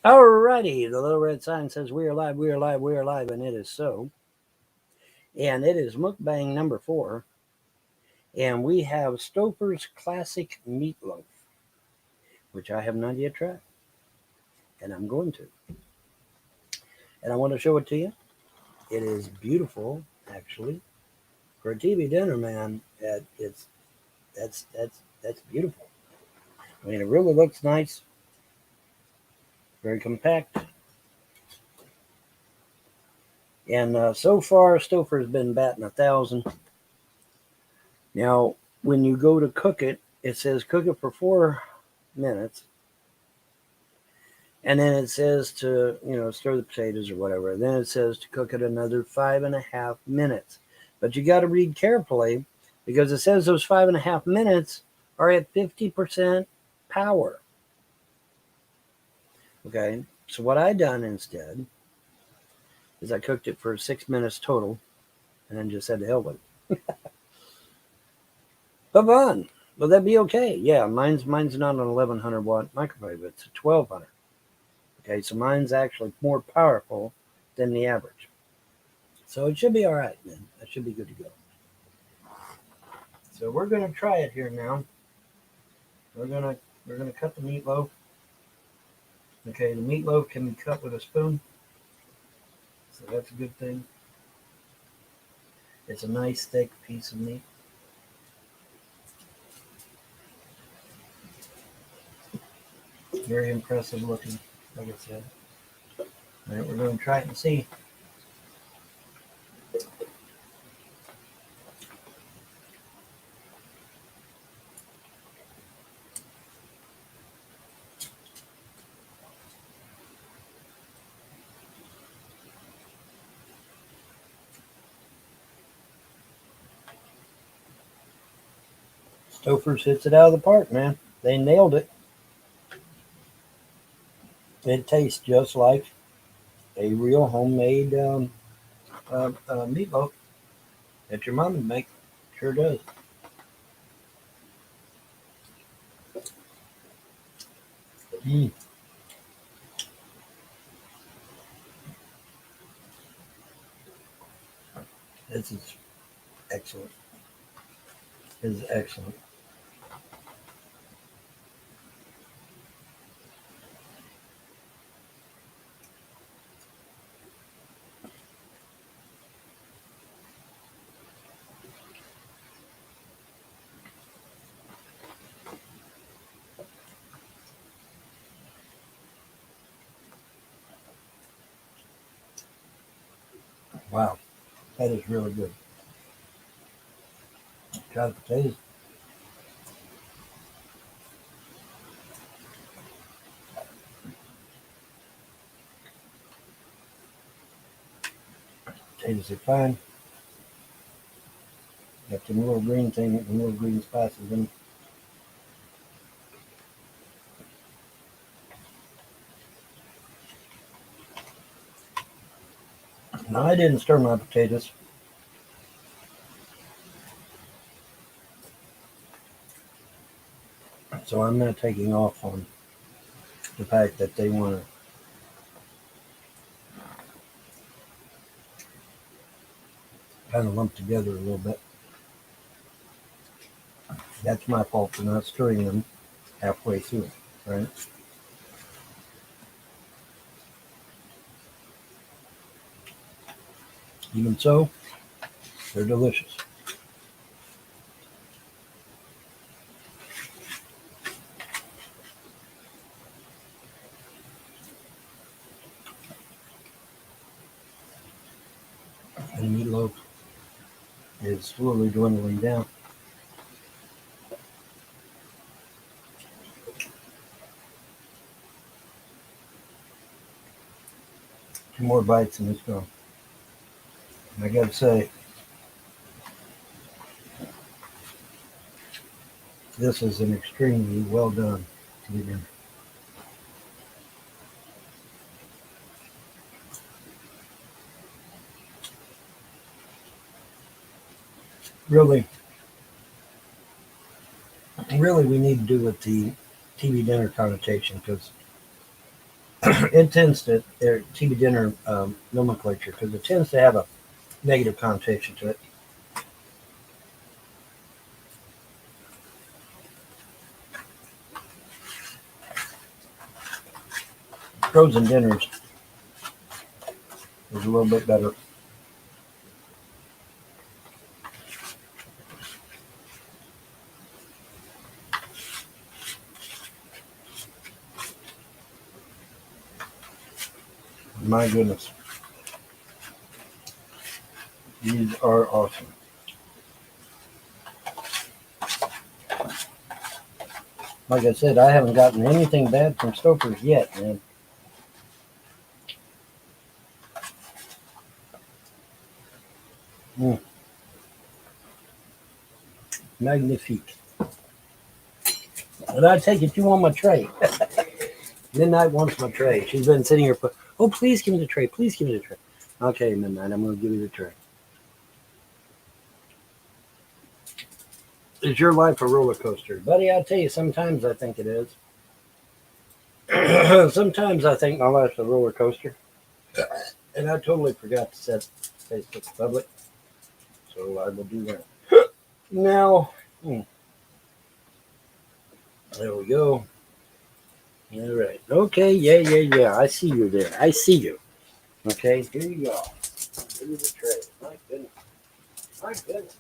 Alrighty, the little red sign says we are live, we are live, we are live, and it is so. And it is Muckbang number 4. And we have Stouffer's Classic Meatloaf, which I have not yet tried. And I'm going to. And I want to show it to you. It is beautiful, actually. For a TV dinner, man, that's beautiful. I mean, it really looks nice. Very compact. And so far, Stouffer's been batting 1,000. Now, when you go to cook it, it says cook it for 4 minutes. And then it says to, stir the potatoes or whatever. Then it says to cook it another 5.5 minutes. But you got to read carefully because it says those 5.5 minutes are at 50% power. Okay. So what I done instead is I cooked it for 6 minutes total and then just said to hell with it. But fun. Will that be okay? Yeah, mine's not an 1100 watt microwave, it's a 1200. Okay, so mine's actually more powerful than the average. So it should be all right, man. That should be good to go. So we're gonna try it here now. We're gonna cut the meatloaf. Okay, the meatloaf can be cut with a spoon. So that's a good thing. It's a nice thick piece of meat. Very impressive looking, like I said. All right, we're going to try it and see. Stouffer's hits it out of the park, man. They nailed it. It tastes just like a real homemade meatloaf that your mom would make. Sure does. Mm. This is excellent. This is excellent. Wow, that is really good. Try the potatoes. Potatoes are fine. Got some little green thing, some little green spices in them. Now, I didn't stir my potatoes. So I'm not taking off on the fact that they want to kind of lump together a little bit. That's my fault for not stirring them halfway through, right? Even so, they're delicious. And the meatloaf is slowly dwindling down. 2 more bites and it's gone. And I gotta say, this is an extremely well done TV dinner. Really, we need to do with the TV dinner connotation because it tends to, their TV dinner nomenclature, because it tends to have a negative connotation to it. Frozen dinners is a little bit better. My goodness. These are awesome. Like I said, I haven't gotten anything bad from Stouffer's yet, man. Magnifique. And I take it you want my tray. Midnight wants my tray. She's been sitting here. Oh, please give me the tray. Please give me the tray. Okay, Midnight, I'm going to give you the tray. Is your life a roller coaster? Buddy, I'll tell you, sometimes I think it is. Sometimes I think my life's a roller coaster. And I totally forgot to set Facebook public. So I will do that. Now, there we go. All right. Okay. Yeah. I see you there. I see you. Okay. Here you go. Give me the tray. My goodness. My goodness.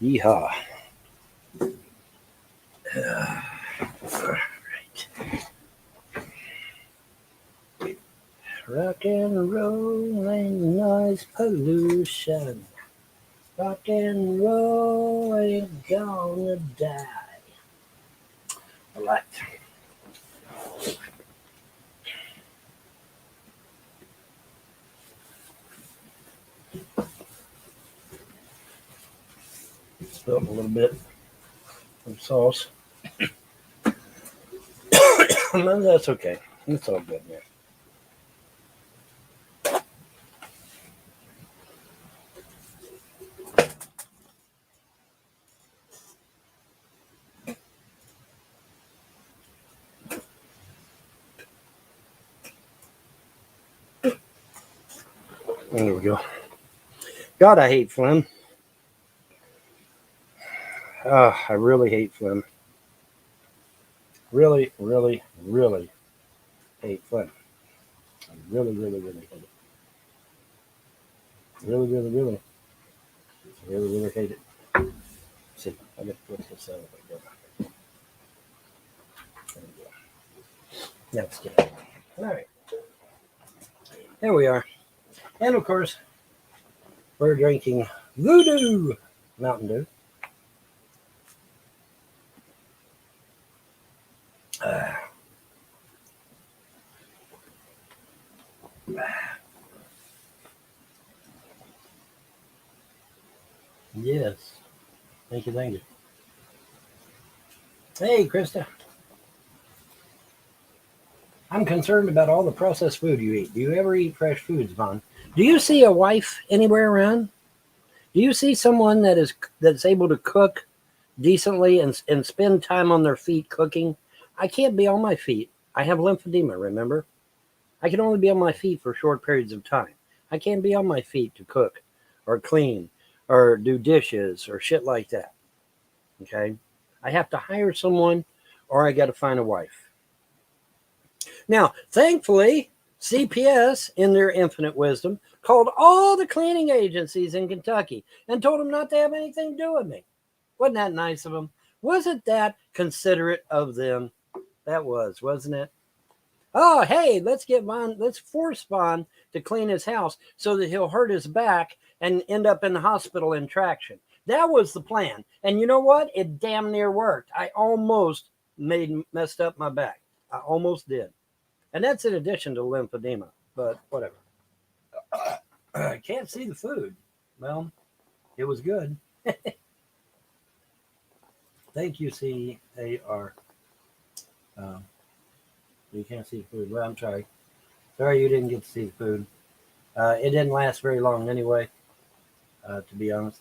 Yeehaw. All right. Rock and roll ain't noise pollution. Rock and roll ain't gonna die. All right. Spilled a little bit of sauce. No, that's okay. It's all good, man. There we go. God, I hate phlegm. I really hate phlegm. Really hate phlegm. I really hate it. Really hate it. See, I got to put this out. There we go. That's good. All right. There we are. And of course, we're drinking Voodoo Mountain Dew. Yes. Thank you. Hey, Krista. I'm concerned about all the processed food you eat. Do you ever eat fresh foods, Vaughn? Do you see a wife anywhere around? Do you see someone that's able to cook decently and spend time on their feet cooking? I can't be on my feet. I have lymphedema, remember? I can only be on my feet for short periods of time. I can't be on my feet to cook or clean or do dishes or shit like that. Okay? I have to hire someone or I got to find a wife. Now, thankfully, CPS, in their infinite wisdom, called all the cleaning agencies in Kentucky and told them not to have anything to do with me. Wasn't that nice of them? Wasn't that considerate of them? That was, wasn't it? Oh, hey, let's force Vaughn to clean his house so that he'll hurt his back and end up in the hospital in traction. That was the plan. And you know what? It damn near worked. I almost messed up my back. I almost did. And that's in addition to lymphedema, but whatever. I can't see the food. Well, it was good. Thank you, CAR. You can't see the food. Well, I'm sorry. Sorry you didn't get to see the food. It didn't last very long anyway, to be honest.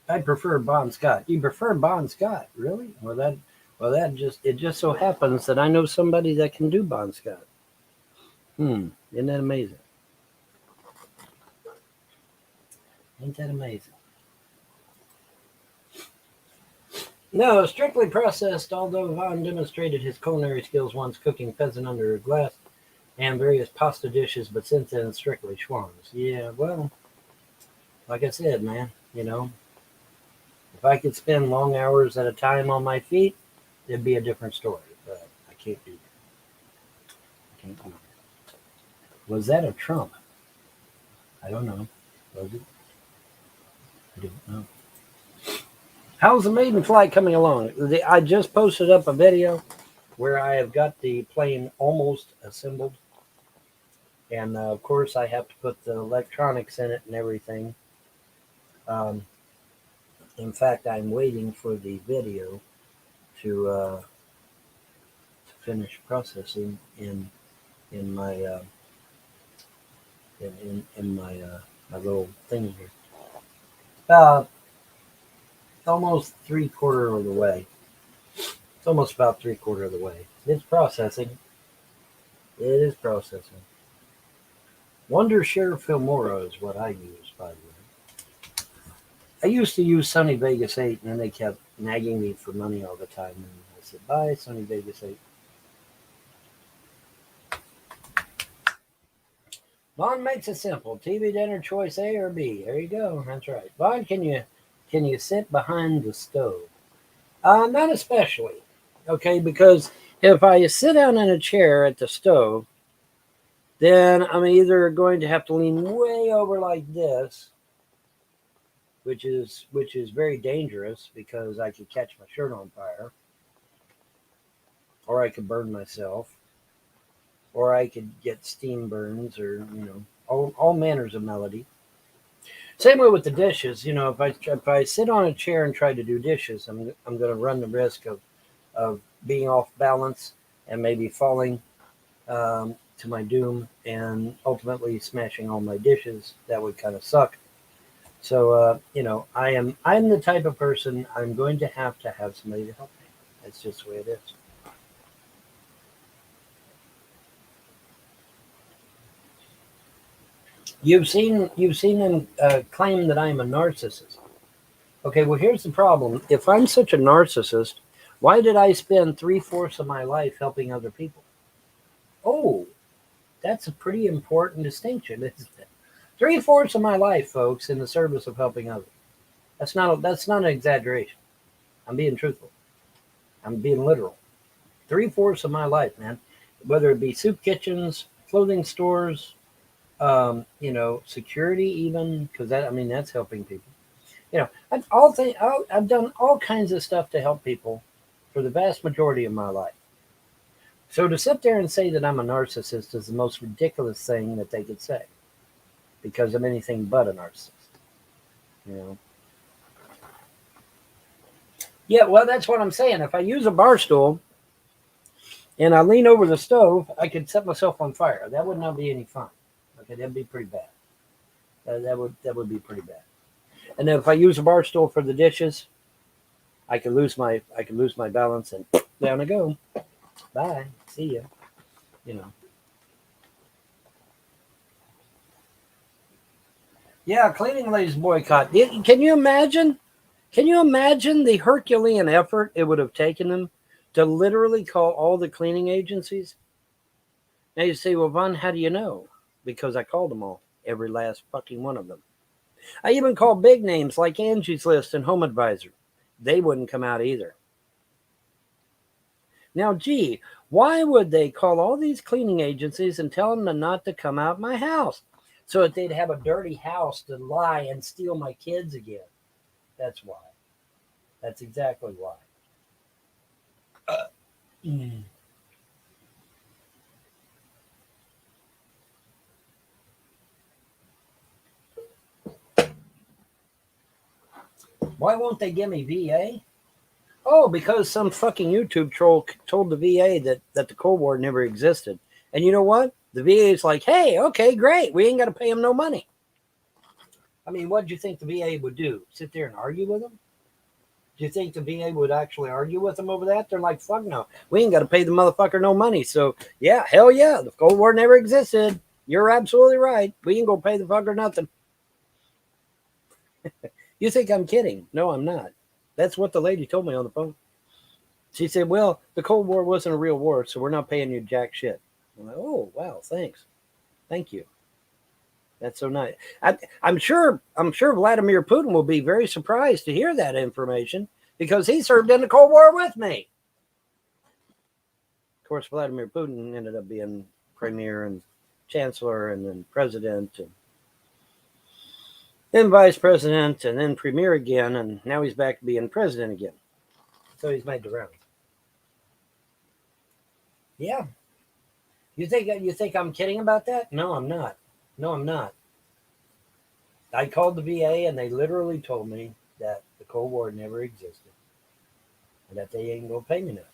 I prefer Bon Scott. You prefer Bon Scott, really? It just so happens that I know somebody that can do Bon Scott. Isn't that amazing? Ain't that amazing? No, strictly processed, although Von demonstrated his culinary skills once cooking pheasant under a glass and various pasta dishes, but since then, strictly Schwann's. Yeah, well, like I said, man, if I could spend long hours at a time on my feet, it'd be a different story, but I can't do that. I can't do that. Was that a Trump? I don't know. Was it? I don't know. How's the maiden flight coming along? I just posted up a video where I have got the plane almost assembled. And of course, I have to put the electronics in it and everything. In fact, I'm waiting for the video to finish processing in my my little thing here. About almost 3/4 of the way. It's almost about 3/4 of the way. It's processing. It is processing. Wondershare Filmora is what I use, by the way. I used to use Sony Vegas 8, and then they kept nagging me for money all the time. And I said, bye, Sony Vegas 8. Vaughn makes it simple. TV dinner choice A or B. There you go. That's right. Vaughn, can you sit behind the stove? Not especially. Okay, because if I sit down in a chair at the stove, then I'm either going to have to lean way over like this, which is very dangerous because I could catch my shirt on fire, or I could burn myself, or I could get steam burns, or all manners of melody. Same way with the dishes. If I sit on a chair and try to do dishes, I'm going to run the risk of being off balance and maybe falling to my doom and ultimately smashing all my dishes. That would kind of suck. So I'm the type of person I'm going to have somebody to help me. That's just the way it is. You've seen them claim that I'm a narcissist. Okay, well, here's the problem. If I'm such a narcissist, why did I spend 3/4 of my life helping other people? Oh, that's a pretty important distinction, isn't it? 3/4 of my life, folks, in the service of helping others. That's not an exaggeration. I'm being truthful. I'm being literal. 3/4 of my life, man. Whether it be soup kitchens, clothing stores, security, even, because that's helping people. I've done all kinds of stuff to help people for the vast majority of my life. So to sit there and say that I'm a narcissist is the most ridiculous thing that they could say, because I'm anything but a narcissist. Yeah, well, that's what I'm saying. If I use a bar stool and I lean over the stove, I could set myself on fire. That would not be any fun. Okay, that'd be pretty bad. That would be pretty bad. And then if I use a bar stool for the dishes, I could lose my balance and down I go. Bye. See ya. Yeah, cleaning ladies boycott. Can you imagine? Can you imagine the Herculean effort it would have taken them to literally call all the cleaning agencies? Now you say, well, Von, how do you know? Because I called them all, every last fucking one of them. I even called big names like Angie's List and Home Advisor. They wouldn't come out either. Now, gee, why would they call all these cleaning agencies and tell them not to come out my house so that they'd have a dirty house to lie and steal my kids again? That's why. That's exactly why. Why won't they give me VA? Oh, because some fucking YouTube troll told the VA that the Cold War never existed. And you know what? The VA is like, hey, okay, great. We ain't got to pay them no money. I mean, what do you think the VA would do? Sit there and argue with them? Do you think the VA would actually argue with them over that? They're like, fuck no. We ain't got to pay the motherfucker no money. So, yeah, hell yeah. The Cold War never existed. You're absolutely right. We ain't going to pay the fucker nothing. You think I'm kidding? No, I'm not. That's what the lady told me on the phone. She said, well, the Cold War wasn't a real war, so we're not paying you jack shit. I'm like, oh, wow, thanks. Thank you. That's so nice. I'm sure Vladimir Putin will be very surprised to hear that information because he served in the Cold War with me. Of course, Vladimir Putin ended up being premier and chancellor and then president and then vice president and then premier again, and now he's back to being president again. So he's made the round. Yeah. You think I'm kidding about that? No, I'm not. No, I'm not. I called the VA and they literally told me that the Cold War never existed and that they ain't gonna pay me nothing.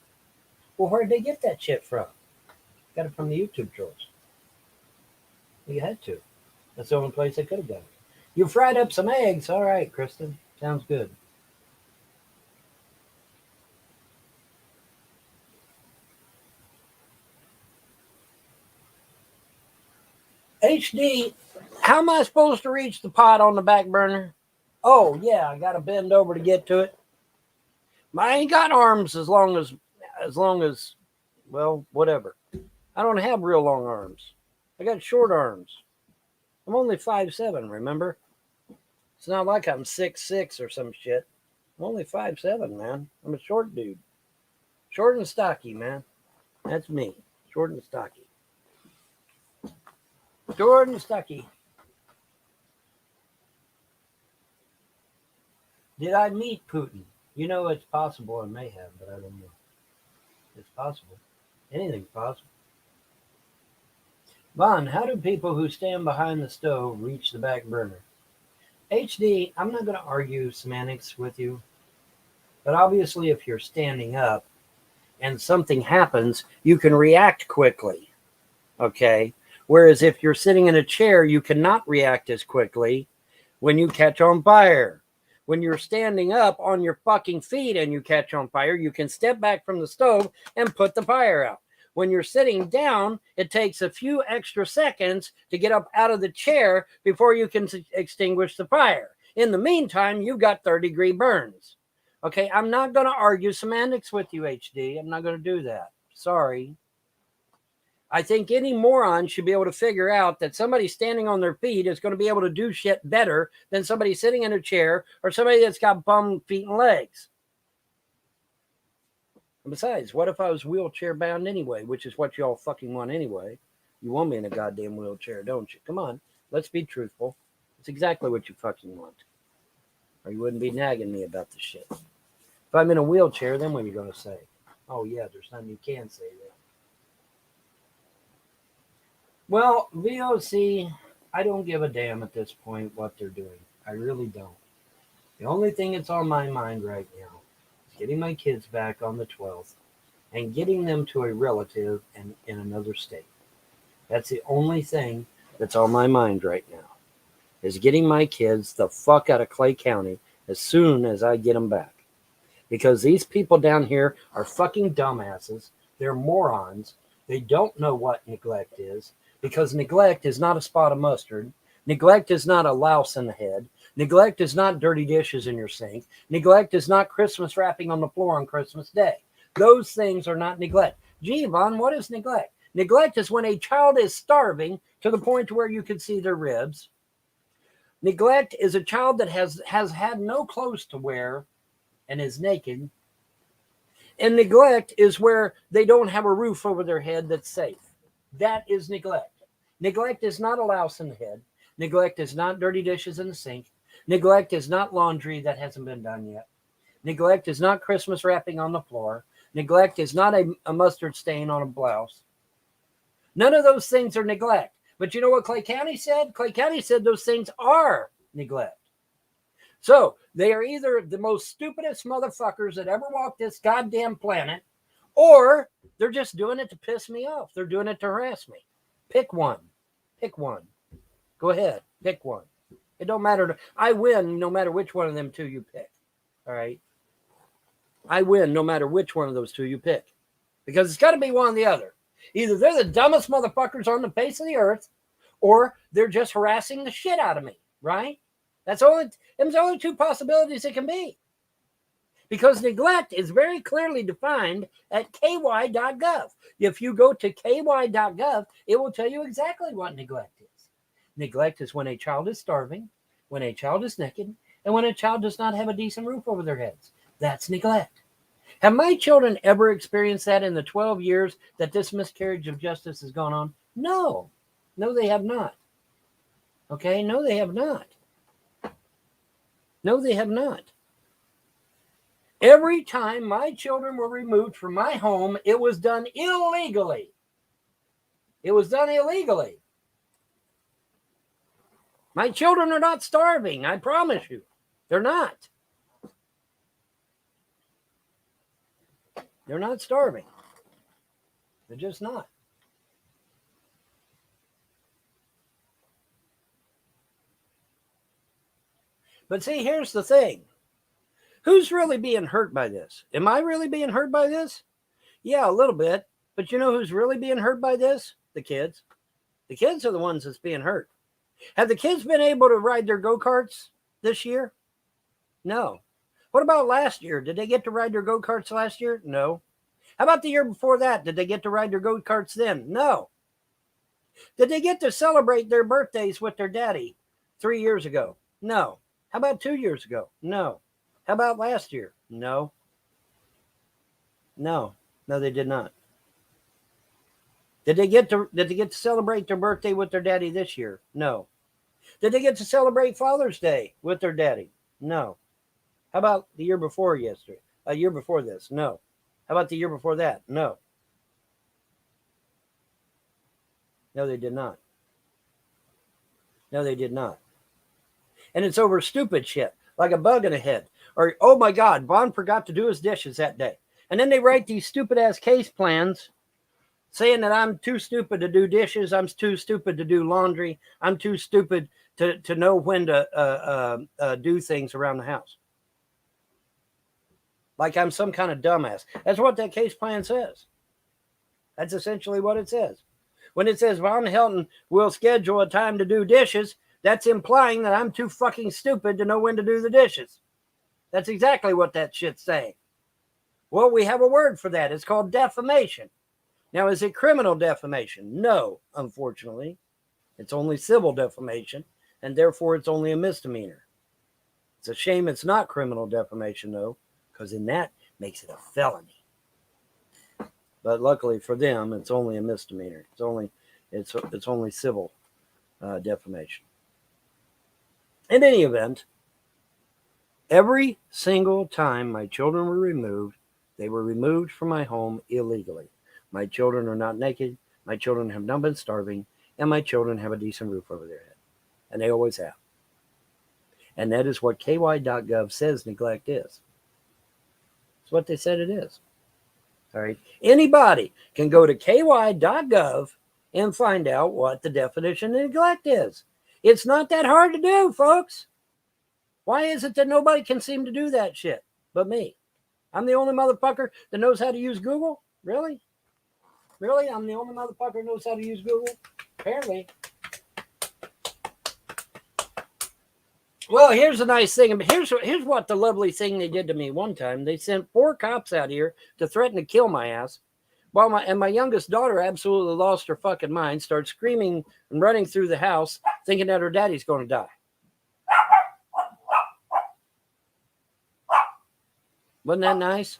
Well, where'd they get that shit from? Got it from the YouTube trolls. You had to. That's the only place they could have got it. You fried up some eggs. All right, Kristen. Sounds good. HD, how am I supposed to reach the pot on the back burner? Oh, yeah, I got to bend over to get to it. I ain't got arms as long as, well, whatever. I don't have real long arms. I got short arms. I'm only 5'7", remember? It's not like I'm 6'6" or some shit. I'm only 5'7", man. I'm a short dude. Short and stocky, man. That's me. Short and stocky. Short and stocky. Did I meet Putin? You know, it's possible I may have, but I don't know. It's possible. Anything's possible. Vaughn, how do people who stand behind the stove reach the back burner? HD, I'm not going to argue semantics with you, but obviously if you're standing up and something happens, you can react quickly, okay? Whereas if you're sitting in a chair, you cannot react as quickly when you catch on fire. When you're standing up on your fucking feet and you catch on fire, you can step back from the stove and put the fire out. When you're sitting down, it takes a few extra seconds to get up out of the chair before you can extinguish the fire. In the meantime, you've got third-degree burns. Okay, I'm not going to argue semantics with you, HD. I'm not going to do that. Sorry. I think any moron should be able to figure out that somebody standing on their feet is going to be able to do shit better than somebody sitting in a chair or somebody that's got bum feet and legs. And besides, what if I was wheelchair bound anyway, which is what y'all fucking want anyway? You want me in a goddamn wheelchair, don't you? Come on, let's be truthful. It's exactly what you fucking want. Or you wouldn't be nagging me about the shit. If I'm in a wheelchair, then what are you going to say? Oh, yeah, there's nothing you can say there. Well, VOC, I don't give a damn at this point what they're doing. I really don't. The only thing that's on my mind right now is getting my kids back on the 12th and getting them to a relative in another state. That's the only thing that's on my mind right now, is getting my kids the fuck out of Clay County as soon as I get them back. Because these people down here are fucking dumbasses. They're morons. They don't know what neglect is. Because neglect is not a spot of mustard. Neglect is not a louse in the head. Neglect is not dirty dishes in your sink. Neglect is not Christmas wrapping on the floor on Christmas Day. Those things are not neglect. Gee, Yvonne, what is neglect? Neglect is when a child is starving to the point where you can see their ribs. Neglect is a child that has had no clothes to wear and is naked. And neglect is where they don't have a roof over their head that's safe. That is neglect. Neglect is not a louse in the head. Neglect is not dirty dishes in the sink. Neglect is not laundry that hasn't been done yet. Neglect is not Christmas wrapping on the floor. Neglect is not a mustard stain on a blouse. None of those things are neglect. But you know what Clay County said? Clay County said those things are neglect. So they are either the most stupidest motherfuckers that ever walked this goddamn planet, or they're just doing it to piss me off. They're doing it to harass me. Pick one. Pick one. Go ahead. Pick one. It don't matter. I win no matter which one of them two you pick. All right? I win no matter which one of those two you pick. Because it's got to be one or the other. Either they're the dumbest motherfuckers on the face of the earth, or they're just harassing the shit out of me, right? There's only two possibilities it can be. Because neglect is very clearly defined at ky.gov. If you go to ky.gov, it will tell you exactly what neglect is. Neglect is when a child is starving, when a child is naked, and when a child does not have a decent roof over their heads. That's neglect. Have my children ever experienced that in the 12 years that this miscarriage of justice has gone on? No. No, they have not. Okay? No, they have not. No, they have not. Every time my children were removed from my home, it was done illegally. It was done illegally. My children are not starving, I promise you. They're not. They're not starving. They're just not. But see, here's the thing. Who's really being hurt by this? Am I really being hurt by this? Yeah, a little bit. But you know who's really being hurt by this? The kids. The kids are the ones that's being hurt. Have the kids been able to ride their go-karts this year? No. What about last year? Did they get to ride their go-karts last year? No. How about the year before that? Did they get to ride their go-karts then? No. Did they get to celebrate their birthdays with their daddy 3 years ago? No. How about 2 years ago? No. How about last year? No. No. No, they did not. Did they get to celebrate their birthday with their daddy this year? No. Did they get to celebrate Father's Day with their daddy? No. How about the year before yesterday? A year before this? No. How about the year before that? No. No, they did not. No, they did not. And it's over stupid shit, like a bug in a head. Or, oh my God, Vaughn forgot to do his dishes that day. And then they write these stupid ass case plans saying that I'm too stupid to do dishes. I'm too stupid to do laundry. I'm too stupid to know when to do things around the house. Like I'm some kind of dumbass. That's what that case plan says. That's essentially what it says. When it says Von Helton will schedule a time to do dishes, that's implying that I'm too fucking stupid to know when to do the dishes. That's exactly what that shit's saying. Well, we have a word for that. It's called defamation. Now, is it criminal defamation? No, unfortunately. It's only civil defamation, and therefore it's only a misdemeanor. It's a shame it's not criminal defamation, though, because in that makes it a felony. But luckily for them, it's only a misdemeanor. It's only civil defamation. In any event, every single time my children were removed, they were removed from my home illegally. My children are not naked. My children have not been starving. And my children have a decent roof over their head. And they always have. And that is what ky.gov says neglect is. It's what they said it is. All right. Anybody can go to ky.gov and find out what the definition of neglect is. It's not that hard to do, folks. Why is it that nobody can seem to do that shit but me? I'm the only motherfucker that knows how to use Google? Really? Really? I'm the only motherfucker who knows how to use Google? Apparently. Well, here's the nice thing. Here's what the lovely thing they did to me one time. They sent 4 cops out here to threaten to kill my ass. While my youngest daughter absolutely lost her fucking mind, started screaming and running through the house, thinking that her daddy's going to die. Wasn't that nice?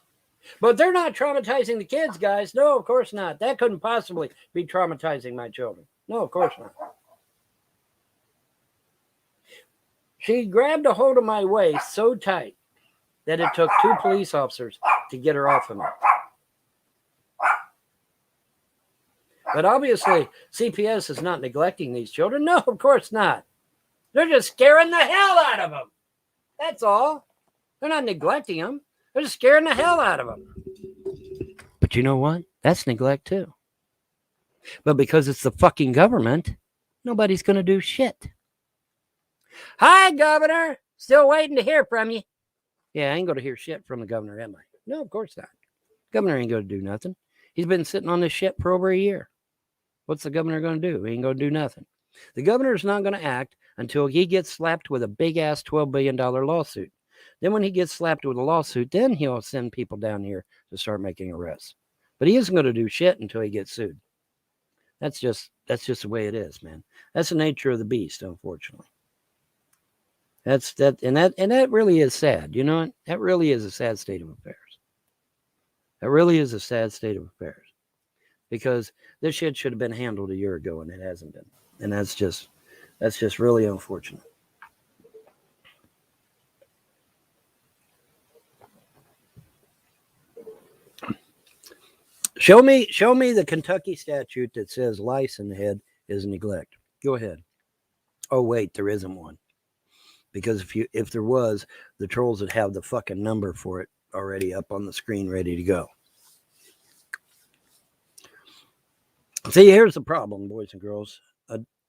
But they're not traumatizing the kids, guys. No, of course not. That couldn't possibly be traumatizing my children. No, of course not. She grabbed a hold of my waist so tight that it took 2 police officers to get her off of me. But obviously, CPS is not neglecting these children. No, of course not. They're just scaring the hell out of them. That's all. They're not neglecting them. They're just scaring the hell out of them. But you know what? That's neglect too. But because it's the fucking government, nobody's going to do shit. Hi, Governor. Still waiting to hear from you. Yeah, I ain't going to hear shit from the governor, am I? No, of course not. Governor ain't going to do nothing. He's been sitting on this shit for over a year. What's the governor going to do? He ain't going to do nothing. The governor's not going to act until he gets slapped with a big-ass $12 billion lawsuit. Then when he gets slapped with a lawsuit, then he'll send people down here to start making arrests. But he isn't going to do shit until he gets sued. That's just the way it is, man. That's the nature of the beast, unfortunately. And that really is sad. You know, that really is a sad state of affairs. That really is a sad state of affairs. Because this shit should have been handled a year ago and it hasn't been. And that's just really unfortunate. Show me the Kentucky statute that says lice in the head is neglect. Go ahead. Oh wait, there isn't one. Because if there was, the trolls would have the fucking number for it already up on the screen ready to go. See, here's the problem, boys and girls.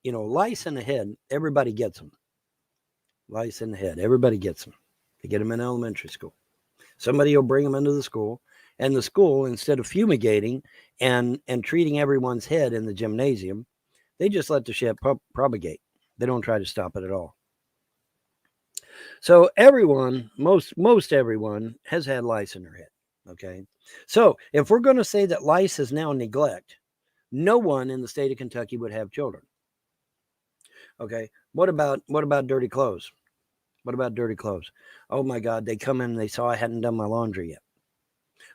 Lice in the head, everybody gets them. Lice in the head, everybody gets them. They get them in elementary school. Somebody will bring them into the school, and the school, instead of fumigating and treating everyone's head in the gymnasium, they just let the shit propagate. They don't try to stop it at all. So everyone, most everyone has had lice in their head. Okay. So if we're going to say that lice is now neglect, no one in the state of Kentucky would have children. Okay. What about dirty clothes? What about dirty clothes? Oh my God, they come in and they saw I hadn't done my laundry yet.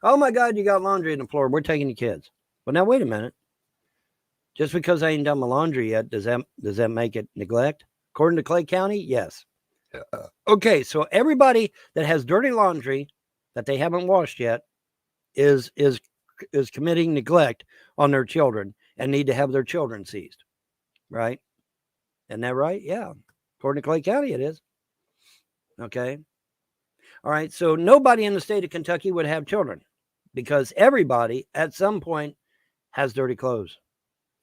Oh my God, you got laundry on the floor. We're taking the kids. Well, now wait a minute. Just because I ain't done my laundry yet, does that make it neglect? According to Clay County, yes. Okay, so everybody that has dirty laundry that they haven't washed yet is committing neglect on their children and need to have their children seized, right? Isn't that right? Yeah. According to Clay County, it is. Okay. All right. So nobody in the state of Kentucky would have children because everybody at some point has dirty clothes.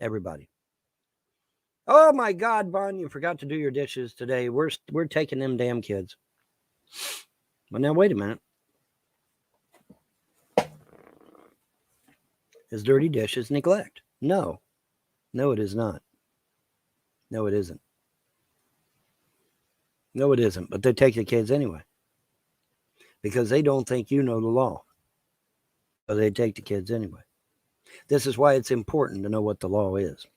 Everybody. Oh my God, Vaughn, you forgot to do your dishes today. We're taking them damn kids. But now wait a minute. Is dirty dishes neglect? No. No, it is not. No, it isn't. No, it isn't. But they take the kids anyway. Because they don't think you know the law. So they take the kids anyway. This is why it's important to know what the law is.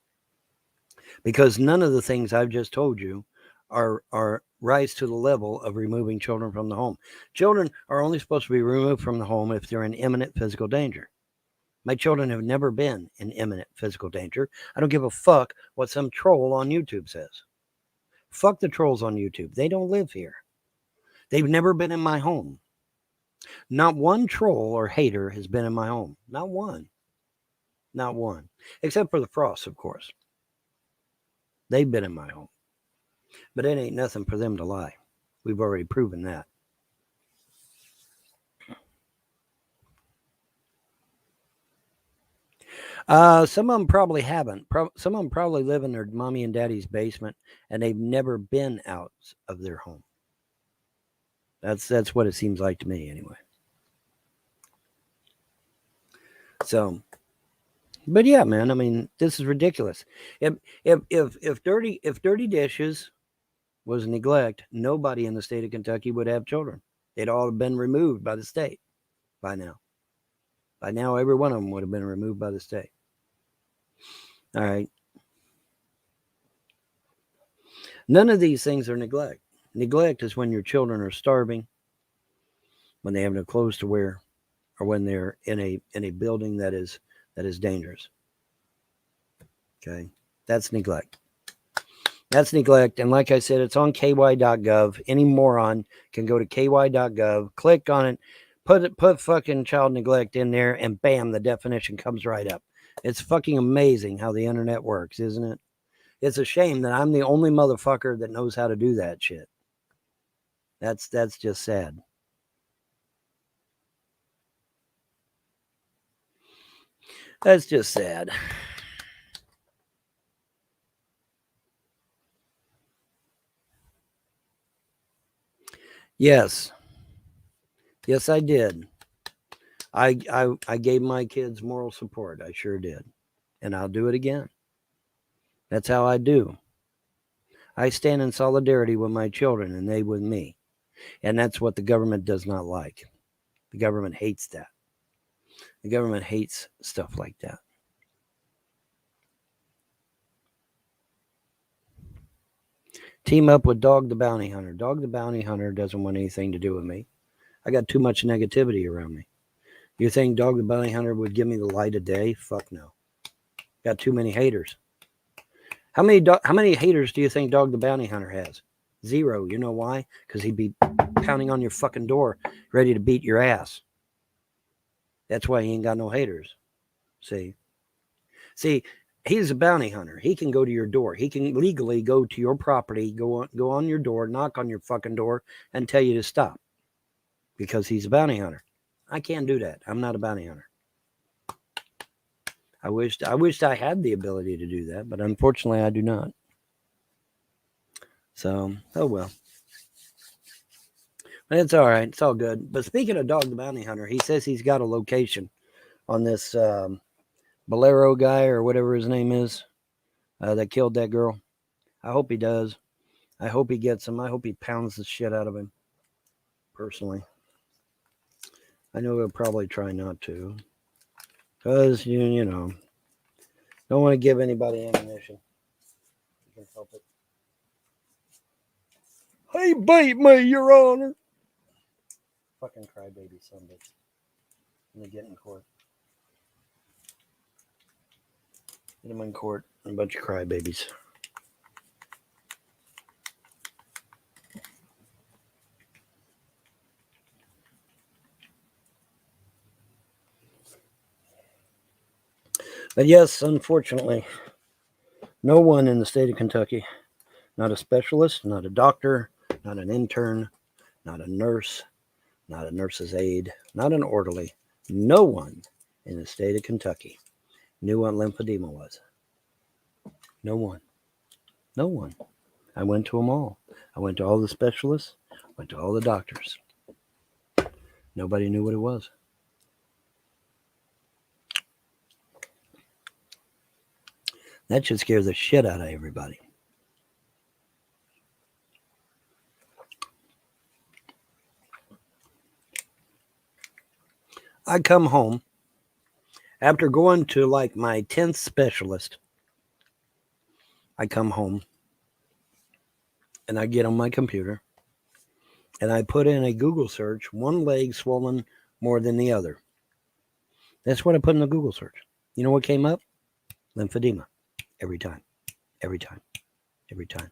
Because none of the things I've just told you are rise to the level of removing children from the home. Children are only supposed to be removed from the home if they're in imminent physical danger. My children have never been in imminent physical danger. I don't give a fuck what some troll on YouTube says. Fuck the trolls on YouTube. They don't live here. They've never been in my home. Not one troll or hater has been in my home. Not one. Not one. Except for the Frosts, of course. They've been in my home. But it ain't nothing for them to lie. We've already proven that. Some of them probably haven't. Some of them probably live in their mommy and daddy's basement, and they've never been out of their home. That's what it seems like to me, anyway. So, but yeah, man. I mean, this is ridiculous. If dirty dishes was neglect, nobody in the state of Kentucky would have children. They'd all have been removed by the state by now. By now, every one of them would have been removed by the state. All right. None of these things are neglect. Neglect is when your children are starving, when they have no clothes to wear, or when they're in a building that is dangerous. Okay, that's neglect. That's neglect, and like I said, it's on ky.gov. Any moron can go to ky.gov, click on it, put fucking child neglect in there, and bam, the definition comes right up. It's fucking amazing how the internet works, isn't it? It's a shame that I'm the only motherfucker that knows how to do that shit. That's just sad. That's just sad. Yes. Yes, I did. I gave my kids moral support. I sure did. And I'll do it again. That's how I do. I stand in solidarity with my children and they with me. And that's what the government does not like. The government hates that. The government hates stuff like that. Team up with Dog the Bounty Hunter. Dog the Bounty Hunter doesn't want anything to do with me. I got too much negativity around me. You think Dog the Bounty Hunter would give me the light of day? Fuck no. Got too many haters. How many haters do you think Dog the Bounty Hunter has? 0. You know why? Because he'd be pounding on your fucking door, ready to beat your ass. That's why he ain't got no haters. See, he's a bounty hunter. He can go to your door. He can legally go to your property, go on your door, knock on your fucking door, and tell you to stop. Because he's a bounty hunter. I can't do that. I'm not a bounty hunter. I wished I had the ability to do that, but unfortunately I do not. So, oh well. But it's all right. It's all good. But speaking of Dog the Bounty Hunter, he says he's got a location on this Bolero guy or whatever his name is that killed that girl. I hope he does. I hope he gets him. I hope he pounds the shit out of him. Personally. I know he'll probably try not to. Because, you know, don't want to give anybody ammunition. You can help it. Hey, bite me, Your Honor. Fucking crybaby son of a bitch. Let me get in court. Get him in court. A bunch of crybabies. But yes, unfortunately, no one in the state of Kentucky, not a specialist, not a doctor, not an intern, not a nurse, not a nurse's aide, not an orderly, no one in the state of Kentucky knew what lymphedema was. No one. No one. I went to them all. I went to all the specialists, went to all the doctors. Nobody knew what it was. That should scare the shit out of everybody. I come home after going to like my 10th specialist. I come home and I get on my computer and I put in a Google search, one leg swollen more than the other. That's what I put in the Google search. You know what came up? Lymphedema. Every time. Every time. Every time.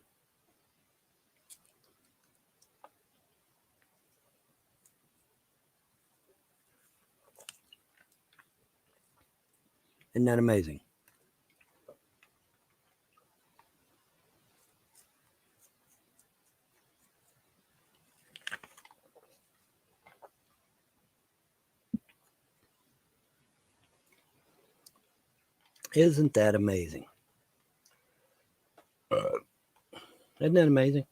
Isn't that amazing? Isn't that amazing? Isn't that amazing?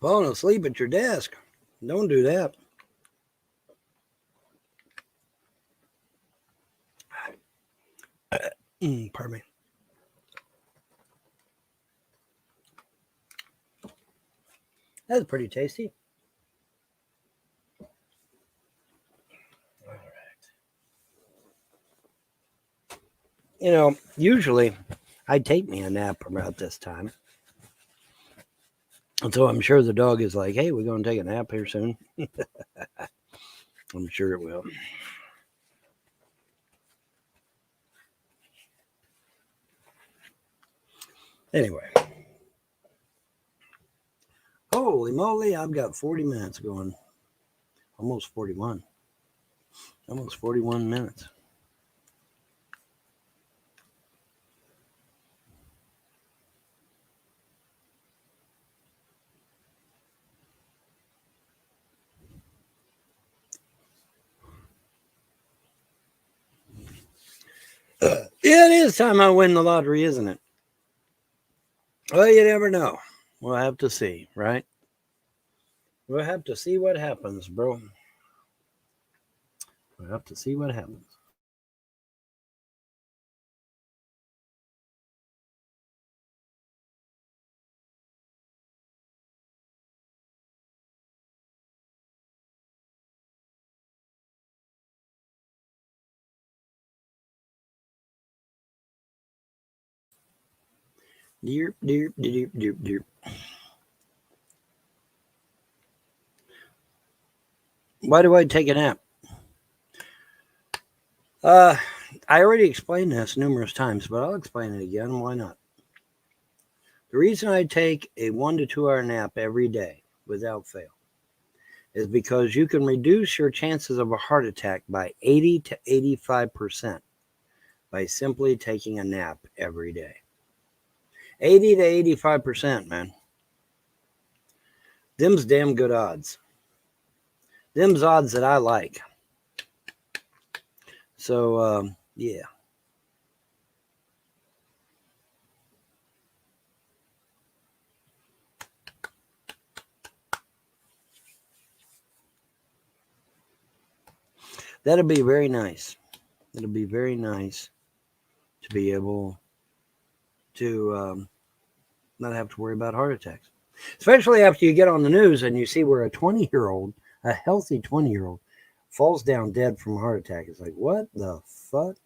Falling asleep at your desk. Don't do that. Pardon me. That's pretty tasty. All right. You know, usually I take me a nap about this time. And so I'm sure the dog is like, hey, we're going to take a nap here soon. I'm sure it will. Anyway. Holy moly, I've got 40 minutes going. Almost 41. Almost 41 minutes. It is time I win the lottery, isn't it? Well, you never know. We'll have to see, right? We'll have to see what happens, bro. We'll have to see what happens. Dear, dear, dear, dear, dear. Why do I take a nap? I already explained this numerous times, but I'll explain it again. Why not? The reason I take a 1 to 2 hour nap every day without fail is because you can reduce your chances of a heart attack by 80 to 85% by simply taking a nap every day. 80 to 85%, man. Them's damn good odds. Them's odds that I like. So, yeah. That'll be very nice. It'll be very nice to be able to not have to worry about heart attacks. Especially after you get on the news and you see where a 20-year-old, a healthy 20-year-old, falls down dead from a heart attack. It's like, what the fuck?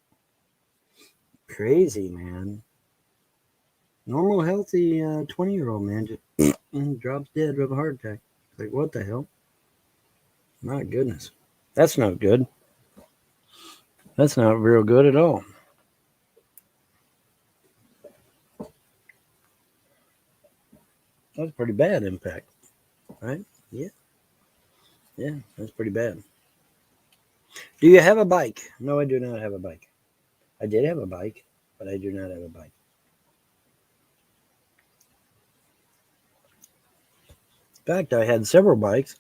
Crazy, man. Normal, healthy 20-year-old man just drops dead of a heart attack. It's like, what the hell? My goodness. That's not good. That's not real good at all. That's pretty bad impact, right? Yeah. Yeah, that's pretty bad. Do you have a bike? No, I do not have a bike. I did have a bike, but I do not have a bike. In fact, I had several bikes,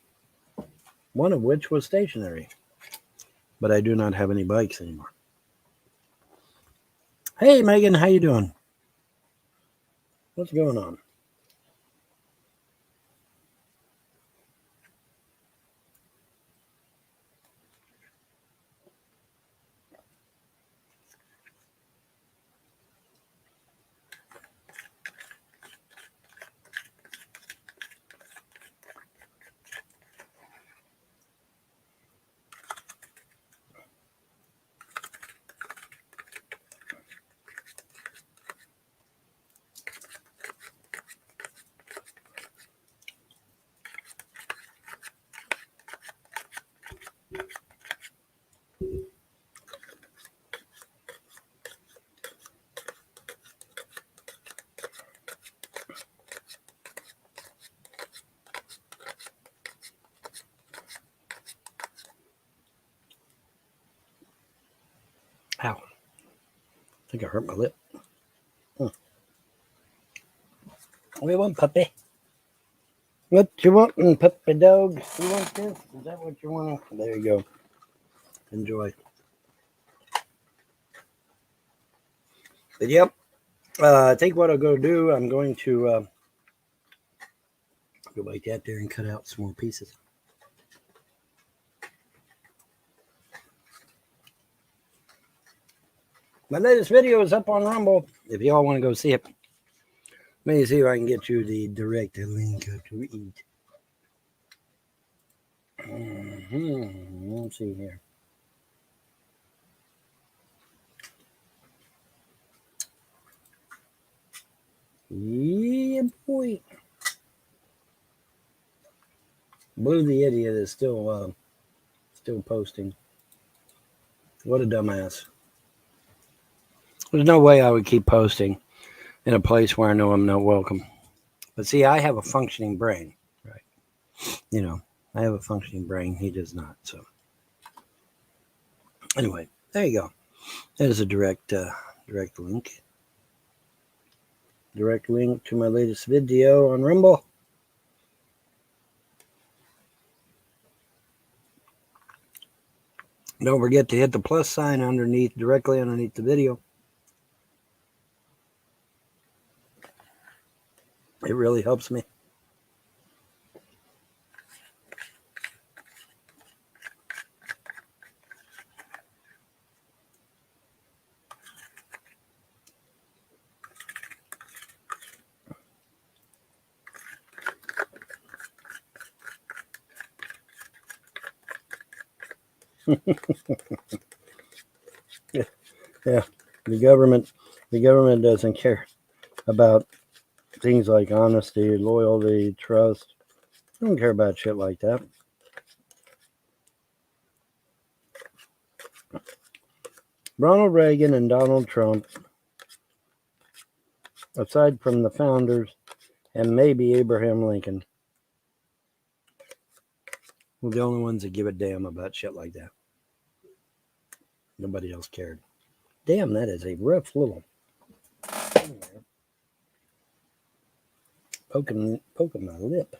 one of which was stationary, but I do not have any bikes anymore. Hey, Megan, how you doing? What's going on? Ow. I think I hurt my lip. We want puppy. What you want, puppy dog? You want this? Is that what you want? There you go. Enjoy. But yep, I think what I'll go do, I'm going to go like that there and cut out some more pieces. My latest video is up on Rumble if y'all want to go see it. Let me see if I can get you the direct link to eat. Let's see here. Yeah, boy. Blue the Idiot is still Still posting. What a dumbass. There's no way I would keep posting in a place where I know I'm not welcome. But see, I have a functioning brain, right? You know, I have a functioning brain. He does not. So anyway, there you go. There's a direct link. Direct link to my latest video on Rumble. Don't forget to hit the plus sign directly underneath the video. It really helps me. Yeah, the government doesn't care about things like honesty, loyalty, trust. They don't care about shit like that. Ronald Reagan and Donald Trump, aside from the founders and maybe Abraham Lincoln, were the only ones that give a damn about shit like that. Nobody else cared. Damn, that is a rough little poking my lip.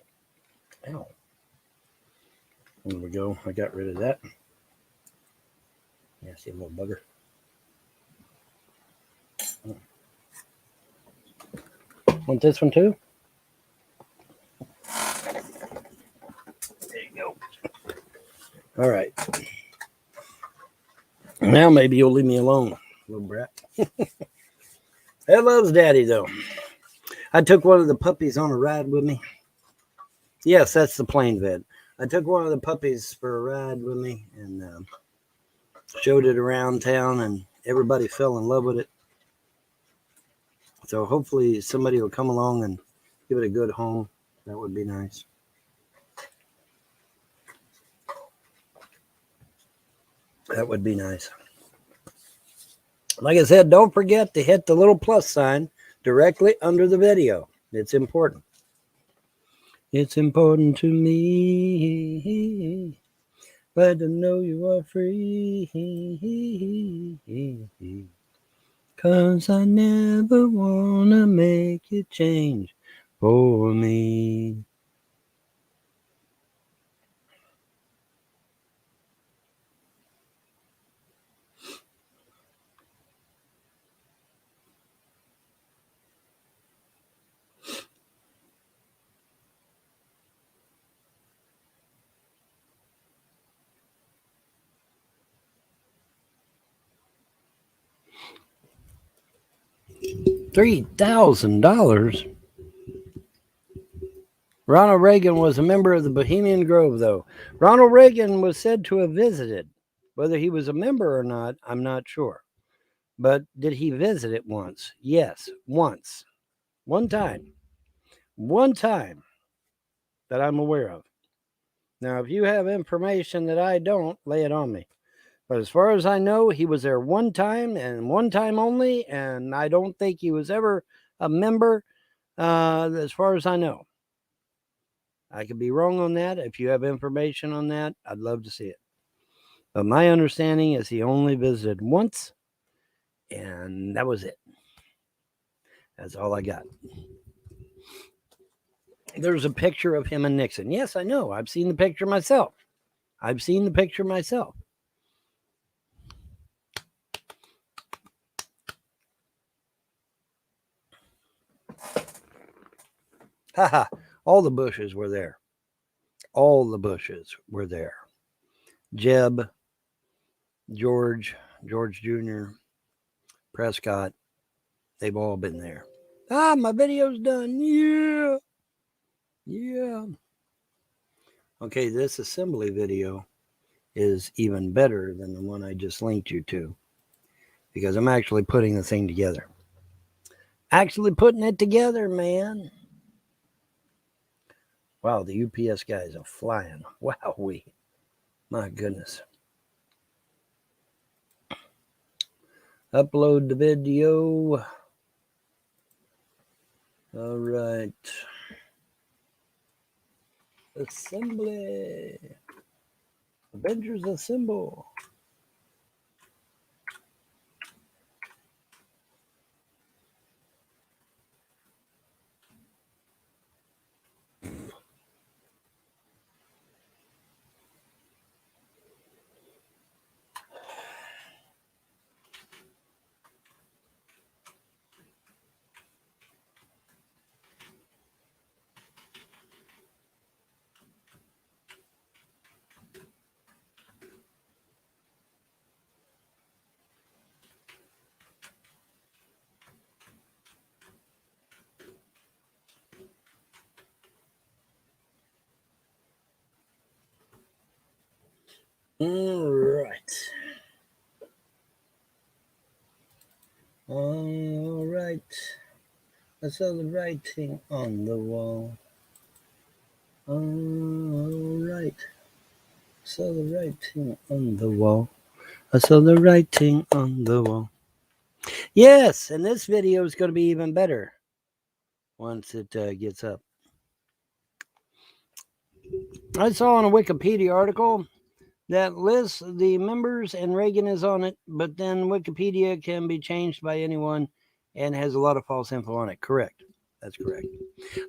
Ow. There we go. I got rid of that. Yeah, see a little bugger. Want this one too? There you go. All right. Now maybe you'll leave me alone, little brat. That loves daddy, though. I took one of the puppies on a ride with me. Yes, that's the plain vid. I took one of the puppies for a ride with me and showed it around town, and everybody fell in love with it. So hopefully somebody will come along and give it a good home. That would be nice. That would be nice. Like I said, don't forget to hit the little plus sign directly under the video. It's important. It's important to me. Glad to know you are free. 'Cause I never wanna make you change for me. $3,000. Ronald Reagan was a member of the Bohemian Grove, though. Ronald Reagan was said to have visited. Whether he was a member or not, I'm not sure. But did he visit it once? Yes, once. One time. One time that I'm aware of. Now, if you have information that I don't, lay it on me. But as far as I know, he was there one time and one time only, and I don't think he was ever a member, as far as I know. I could be wrong on that. If you have information on that, I'd love to see it. But my understanding is he only visited once, and that was it. That's all I got. There's a picture of him and Nixon. Yes, I know. I've seen the picture myself. Haha. All the Bushes were there. All the Bushes were there. Jeb, George Jr., Prescott, they've all been there. My video's done. Yeah. Okay, this assembly video is even better than the one I just linked you to, because I'm actually putting the thing together. Actually putting it together, man. Wow, the UPS guys are flying. Wowee. My goodness. Upload the video. All right. Assembly. Avengers assemble. All right. All right. I saw the writing on the wall. All right. I saw the writing on the wall. I saw the writing on the wall. Yes, and this video is going to be even better once it gets up. I saw in a Wikipedia article that lists the members and Reagan is on it, but then Wikipedia can be changed by anyone and has a lot of false info on it. Correct. That's correct.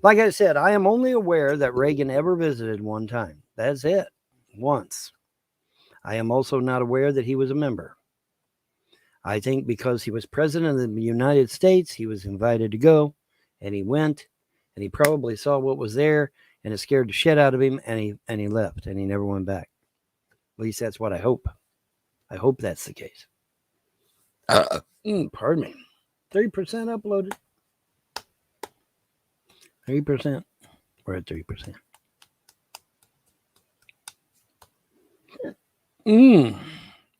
Like I said, I am only aware that Reagan ever visited one time. That's it. Once. I am also not aware that he was a member. I think because he was president of the United States, he was invited to go, and he went, and he probably saw what was there, and it scared the shit out of him, and he left, and he never went back. At least that's what I hope. I hope that's the case. Pardon me. 3% uploaded. 3%. We're at 3%.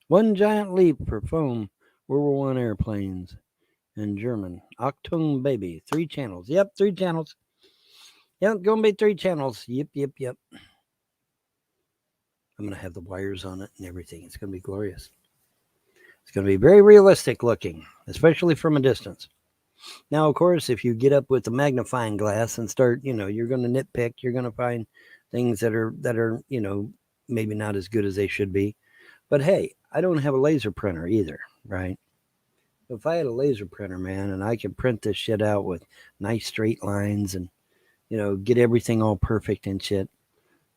One giant leap for foam. World War I airplanes. In German. Achtung baby. 3 channels. Yep, 3 channels. Yep, gonna be 3 channels. Yep. I'm gonna have the wires on it and everything. It's gonna be glorious. It's gonna be very realistic looking, especially from a distance. Now, of course, if you get up with the magnifying glass and start, you're gonna nitpick. You're gonna find things that are, maybe not as good as they should be. But hey, I don't have a laser printer either, right? If I had a laser printer, man, and I could print this shit out with nice straight lines and, get everything all perfect and shit,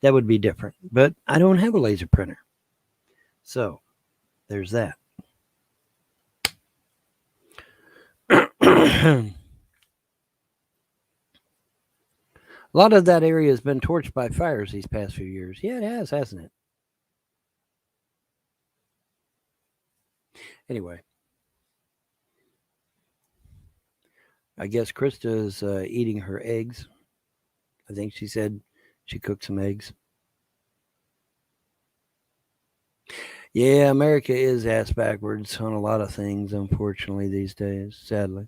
that would be different. But I don't have a laser printer. So, there's that. A lot of that area has been torched by fires these past few years. Yeah, it has, hasn't it? Anyway. I guess Krista's eating her eggs. I think she said she cooked some eggs. Yeah, America is ass backwards on a lot of things, unfortunately, these days. Sadly.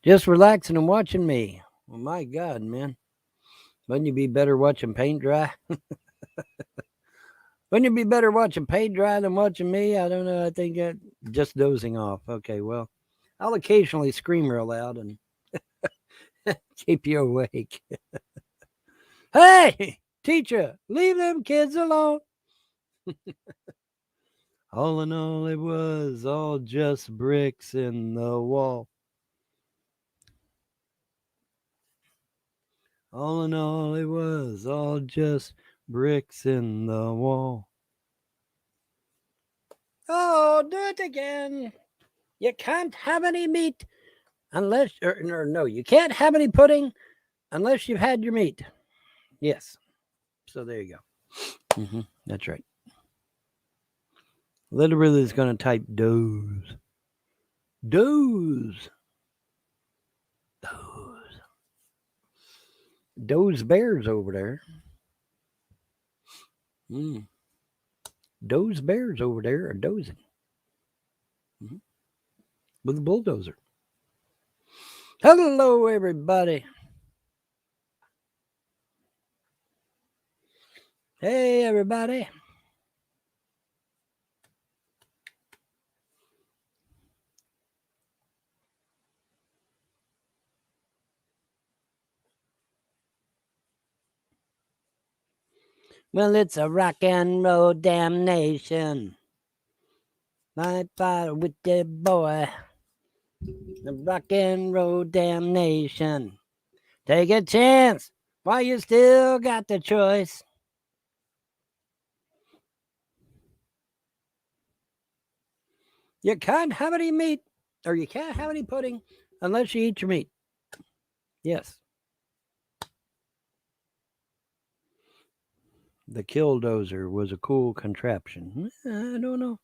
Just relaxing and watching me. Well, my God, man. Wouldn't you be better watching paint dry? Wouldn't you be better watching paint dry than watching me? I don't know. I think just dozing off. Okay, well, I'll occasionally scream real loud and keep you awake. Hey, teacher, leave them kids alone. All in all, it was all just bricks in the wall. All in all, it was all just bricks in the wall. Oh, do it again. You can't have any meat unless, or no, you can't have any pudding unless you've had your meat. Yes. So there you go. That's right. Literally is going to type doze. Doze bears over there. Those bears over there are dozing. With a bulldozer. Hello, everybody. Hey, everybody. Well, it's a rock and roll damnation. My father with the boy. The rock and roll damnation. Take a chance while you still got the choice. You can't have any meat, or you can't have any pudding unless you eat your meat. Yes. The killdozer was a cool contraption. I don't know.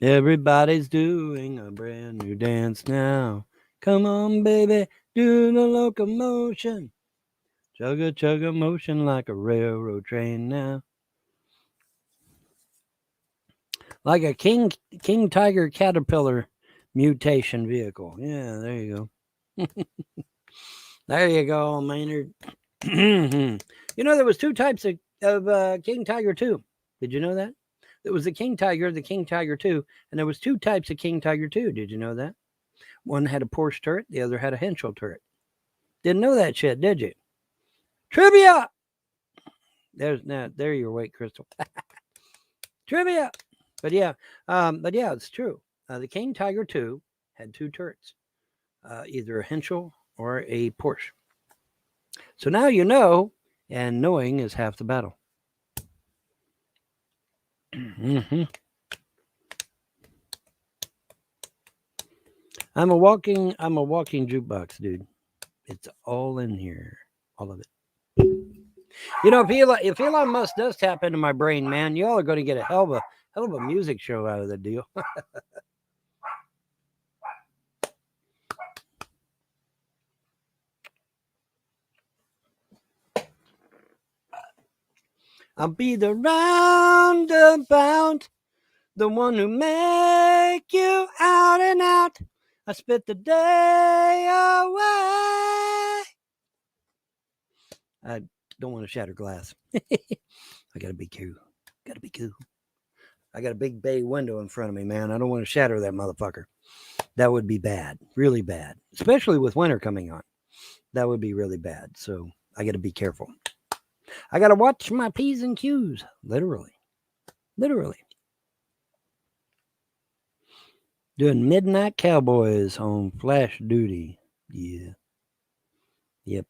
Everybody's doing a brand new dance now. Come on, baby, do the locomotion. Chugga chugga motion like a railroad train now. Like a king tiger caterpillar mutation vehicle. Yeah, there you go. There you go, Maynard. You know there was two types of king tiger too. Did you know that? There was the king tiger 2, and there was two types of king tiger 2. Did you know that? One had a Porsche turret, the other had a Henschel turret. Didn't know that shit, did you? Trivia. There your weight, Crystal. Trivia. But yeah, it's true. The King Tiger 2 had two turrets, either a Henschel or a Porsche. So now you know, and knowing is half the battle. Mm-hmm. I'm a walking jukebox, dude. It's all in here, all of it. You know, if Elon Musk does tap into my brain, man, y'all are going to get a hell of a music show out of the deal. I'll be the roundabout, the one who make you out and out. I spit the day away. I don't want to shatter glass. I gotta be cool. Gotta be cool. I got a big bay window in front of me, man. I don't want to shatter that motherfucker. That would be bad. Really bad. Especially with winter coming on. That would be really bad. So I gotta be careful. I gotta watch my P's and Q's. Literally. Doing Midnight Cowboys on Flash Duty. Yeah. Yep.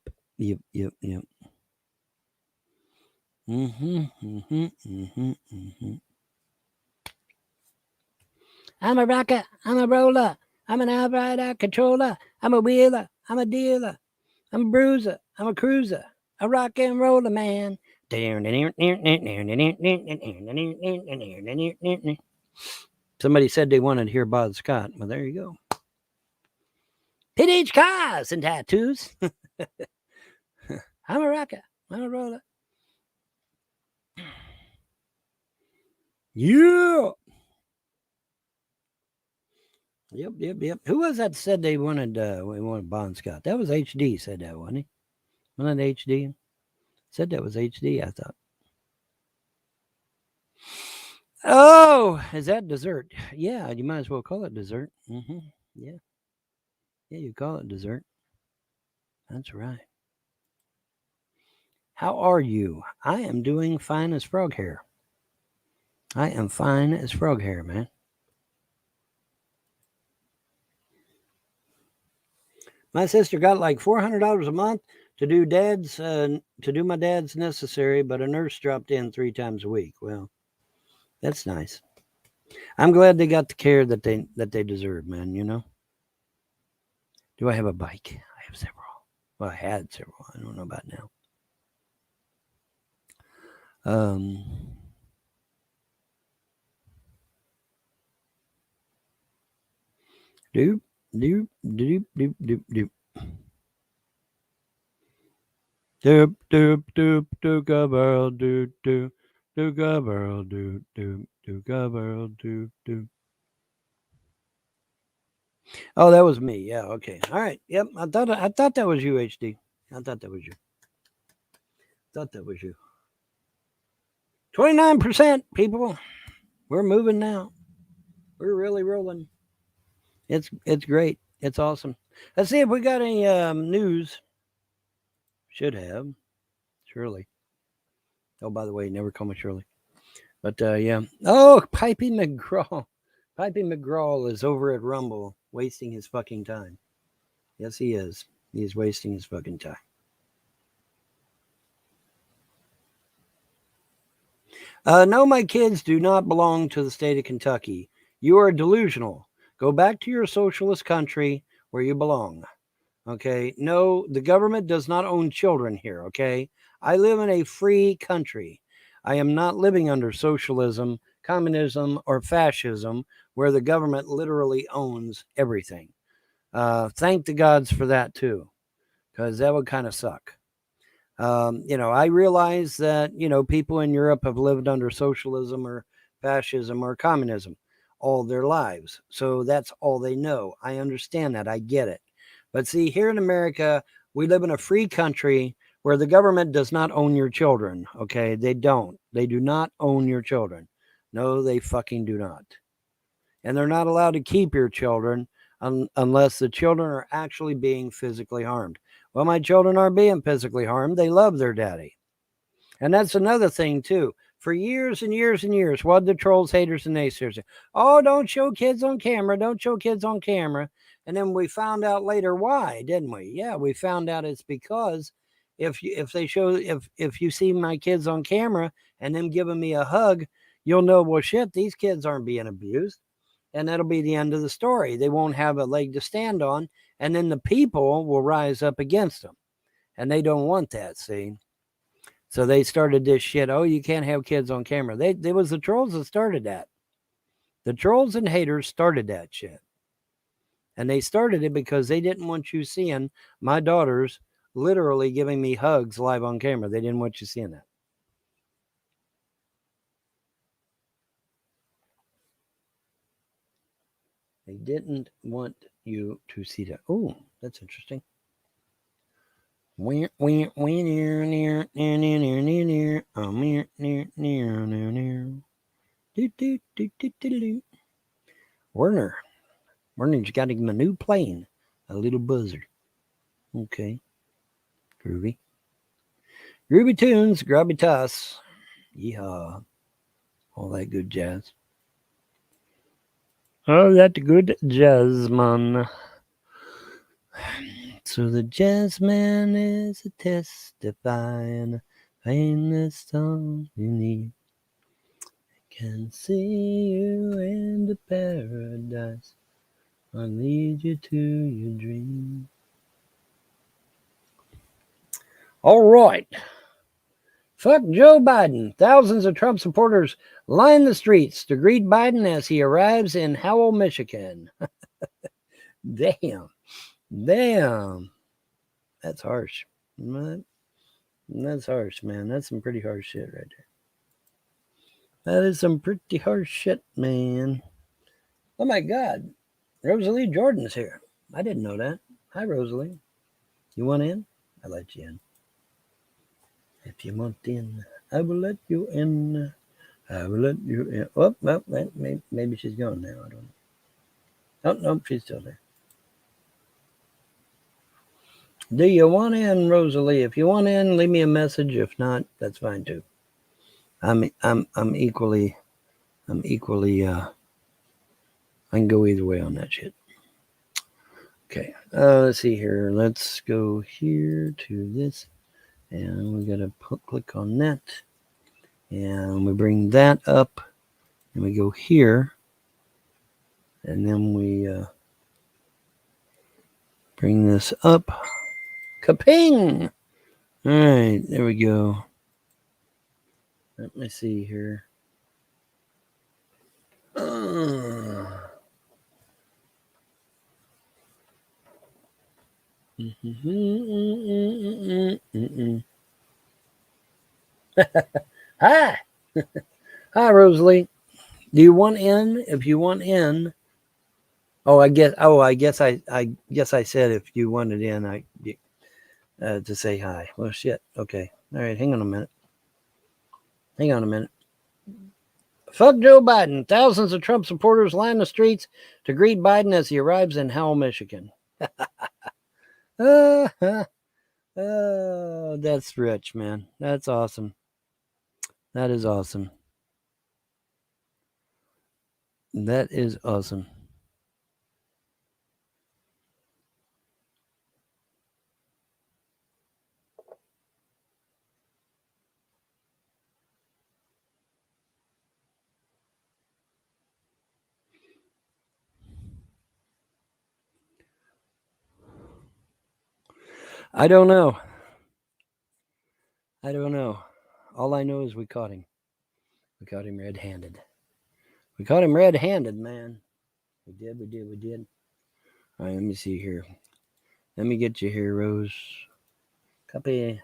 I'm a rocker. I'm a roller. I'm an outrider controller. I'm a wheeler. I'm a dealer. I'm a bruiser. I'm a cruiser. A rock and roller man. Somebody said they wanted to hear Bob Scott. Well, there you go. Vintage cars and tattoos. I'm a rocker. I'm a roller. Yeah. Yep. Who was that said they wanted Bon Scott? That was HD said that, wasn't he? Wasn't it HD? Said that was HD, I thought. Oh, is that dessert? Yeah, you might as well call it dessert. Yeah. Yeah, you call it dessert. That's right. How are you? I am doing fine as frog hair. I am fine as frog hair, man. My sister got like $400 a month to do my dad's necessary, but a nurse dropped in 3 times a week. Well, that's nice. I'm glad they got the care that they deserve, man. You know. Do I have a bike? I have several. Well, I had several. I don't know about now. Doop doop doop doop doop doop. Doop doop doop doop girl doop doop doop girl doop doop doop girl doop doop. Oh, that was me. Yeah. Okay. All right. Yep. I thought that was you, HD. I thought that was you. Thought that was you. 29% people. We're moving now. We're really rolling. It's great. It's awesome. Let's see if we got any news. Should have. Shirley. Oh, by the way, never call me Shirley. But yeah. Oh, Pipey McGraw. Pipey McGraw is over at Rumble wasting his fucking time. Yes, he is. He is wasting his fucking time. No, my kids do not belong to the state of Kentucky. You are delusional. Go back to your socialist country where you belong. Okay? No, the government does not own children here. Okay? I live in a free country. I am not living under socialism, communism, or fascism where the government literally owns everything. Thank the gods for that too, because that would kind of suck. I realize that, people in Europe have lived under socialism or fascism or communism all their lives. So that's all they know. I understand that. I get it. But see, here in America, we live in a free country where the government does not own your children. Okay. They don't. They do not own your children. No, they fucking do not. And they're not allowed to keep your children unless the children are actually being physically harmed. Well, my children aren't being physically harmed. They love their daddy. And that's another thing, too. For years and years and years, what did the trolls, haters, and naysayers say? Oh, don't show kids on camera. Don't show kids on camera. And then we found out later why, didn't we? Yeah, we found out it's because if you see my kids on camera and them giving me a hug, you'll know, well, shit, these kids aren't being abused. And that'll be the end of the story. They won't have a leg to stand on, and then the people will rise up against them. And they don't want that, see? So they started this shit. Oh, you can't have kids on camera. They was the trolls that started that. The trolls and haters started that shit. And they started it because they didn't want you seeing my daughters literally giving me hugs live on camera. They didn't want you seeing that. They didn't want you to see that. Oh, that's interesting. Werner. Werner's got him a new plane. A little buzzard. Okay. Groovy. Groovy tunes, grubby toss. Yeehaw. All that good jazz. Oh, that good jazz, man. So the jazz man is a testifying, playing the song you need. I can see you in the paradise. I'll lead you to your dream. All right. Fuck Joe Biden. Thousands of Trump supporters line the streets to greet Biden as he arrives in Howell, Michigan. Damn. That's harsh. That's harsh, man. That's some pretty harsh shit right there. That is some pretty harsh shit, man. Oh my God. Rosalie Jordan's here. I didn't know that. Hi, Rosalie. You want in? I'll let you in. If you want in, I will let you in. I will let you in. Oh, well, maybe she's gone now. I don't know. Oh, no, she's still there. Do you want in, Rosalie? If you want in, leave me a message. If not, that's fine too. I'm equally I can go either way on that shit. Okay. Let's see here. Let's go here to this. And we got to click on that. And we bring that up. And we go here. And then we bring this up. Kaping! All right, there we go. Let me see here. Hi! Hi, Rosalie. Do you want in? If you want in, I guess I said if you wanted in, to say hi. Well, shit. Okay. All right, hang on a minute. Fuck Joe Biden. Thousands of Trump supporters line the streets to greet Biden as he arrives in Howell, Michigan. Oh, that's rich, man. That's awesome. That is awesome. That is awesome. I don't know. All I know is we caught him. We caught him red-handed. Man. We did. All right, let me see here. Let me get you here, Rose. Copy.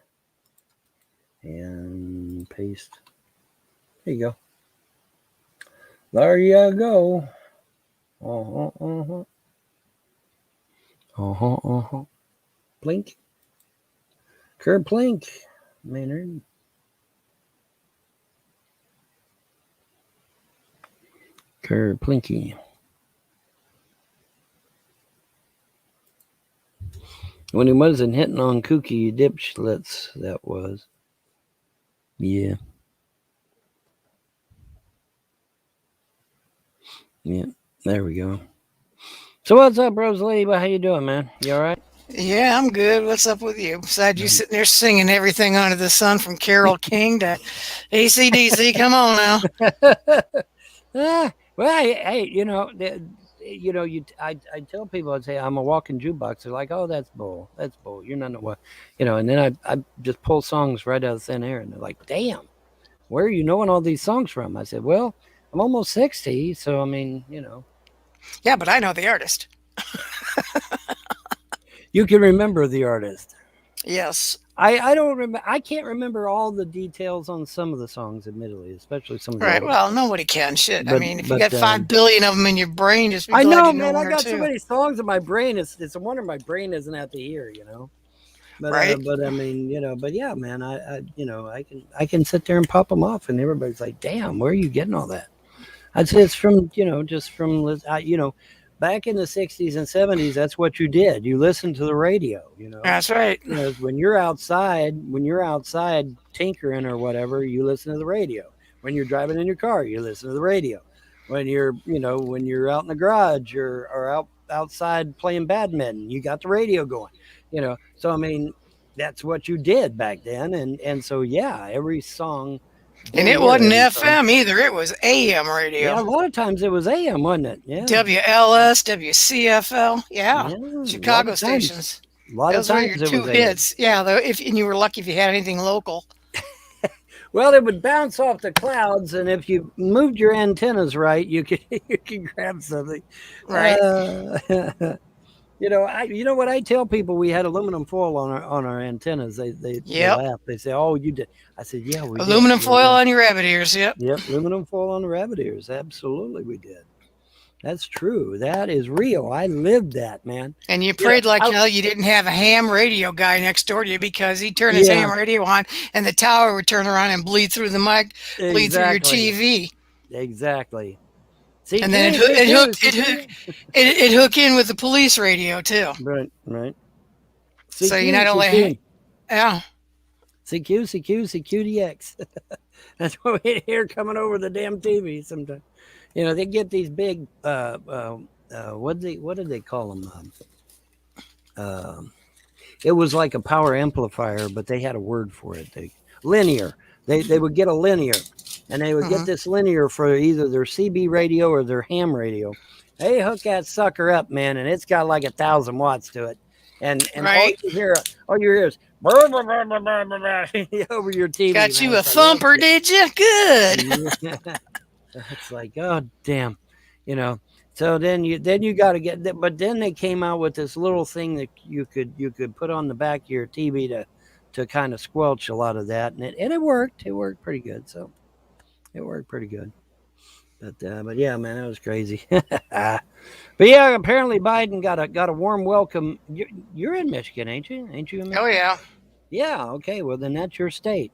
And paste. There you go. There you go. Blink. Kerplink. Maynard. Kerplinky. When he wasn't hitting on kooky dipschlits, that was. Yeah. Yeah, there we go. So what's up, Rosalie? How you doing, man? You all right? Yeah, I'm good. What's up with you? Besides you sitting there singing everything under the sun from Carole King to AC/DC. Come on now. Well, hey, I tell people, I'd say I'm a walking jukebox. They're like, oh, that's bull. You're not what, and then I just pull songs right out of thin air, and they're like, damn, where are you knowing all these songs from? I said, well, I'm almost 60, so I mean, Yeah, but I know the artist. You can remember the artist. Yes. I don't remember. I can't remember all the details on some of the songs, admittedly, especially some of the Right. older. Well, nobody can. Shit. But, I mean, if you got 5 billion of them in your brain, just be I glad know, you know man. one I or got two. so many songs in my brain. It's a wonder my brain isn't out to here, But right. But I mean, but yeah, man. I can sit there and pop them off, and everybody's like, "Damn, where are you getting all that?" I'd say it's from just from back in the 60s and 70s. That's what you did. You listened to the radio. That's right. When you're outside tinkering or whatever, you listen to the radio. When you're driving in your car, you listen to the radio. When you're out in the garage or outside playing badminton, you got the radio going. So I mean, that's what you did back then, and so yeah, every song. And it wasn't FM either. It was AM radio. Yeah, a lot of times it was AM, wasn't it? Yeah. WLS, WCFL. Yeah. Chicago stations. A lot Those of times were your two hits. Yeah, and you were lucky if you had anything local. Well, it would bounce off the clouds, and if you moved your antennas right, you could grab something. Right. What I tell people, we had aluminum foil on our antennas. They laugh. They say, "Oh, you did." I said, "Yeah, we aluminum did. foil on your rabbit ears." Yep. Yep, aluminum foil on the rabbit ears. Absolutely, we did. That's true. That is real. I lived that, man. And you prayed like hell you didn't have a ham radio guy next door to you, because he'd turn his ham radio on and the tower would turn around and bleed through the mic, bleed through your TV. Exactly. See, and then it hook in with the police radio too. Right. So you not only CQDX. That's what we hear coming over the damn TV sometimes. They get these big what did they call them? It was like a power amplifier, but they had a word for it. Linear. They would get a linear, and they would get this linear for either their CB radio or their ham radio. They hook that sucker up, man, and it's got like 1,000 watts to it. And right. all you hear is over your TV. Got you a thumper, did you? Good. It's like, oh damn, So then you got to get that. But then they came out with this little thing that you could put on the back of your TV to kind of squelch a lot of that, and it worked. It worked pretty good. So it worked pretty good. But yeah, man, that was crazy. But yeah, apparently Biden got a warm welcome. You're in Michigan, ain't you? Ain't you in Michigan? Oh yeah. Yeah. Okay. Well, then that's your state.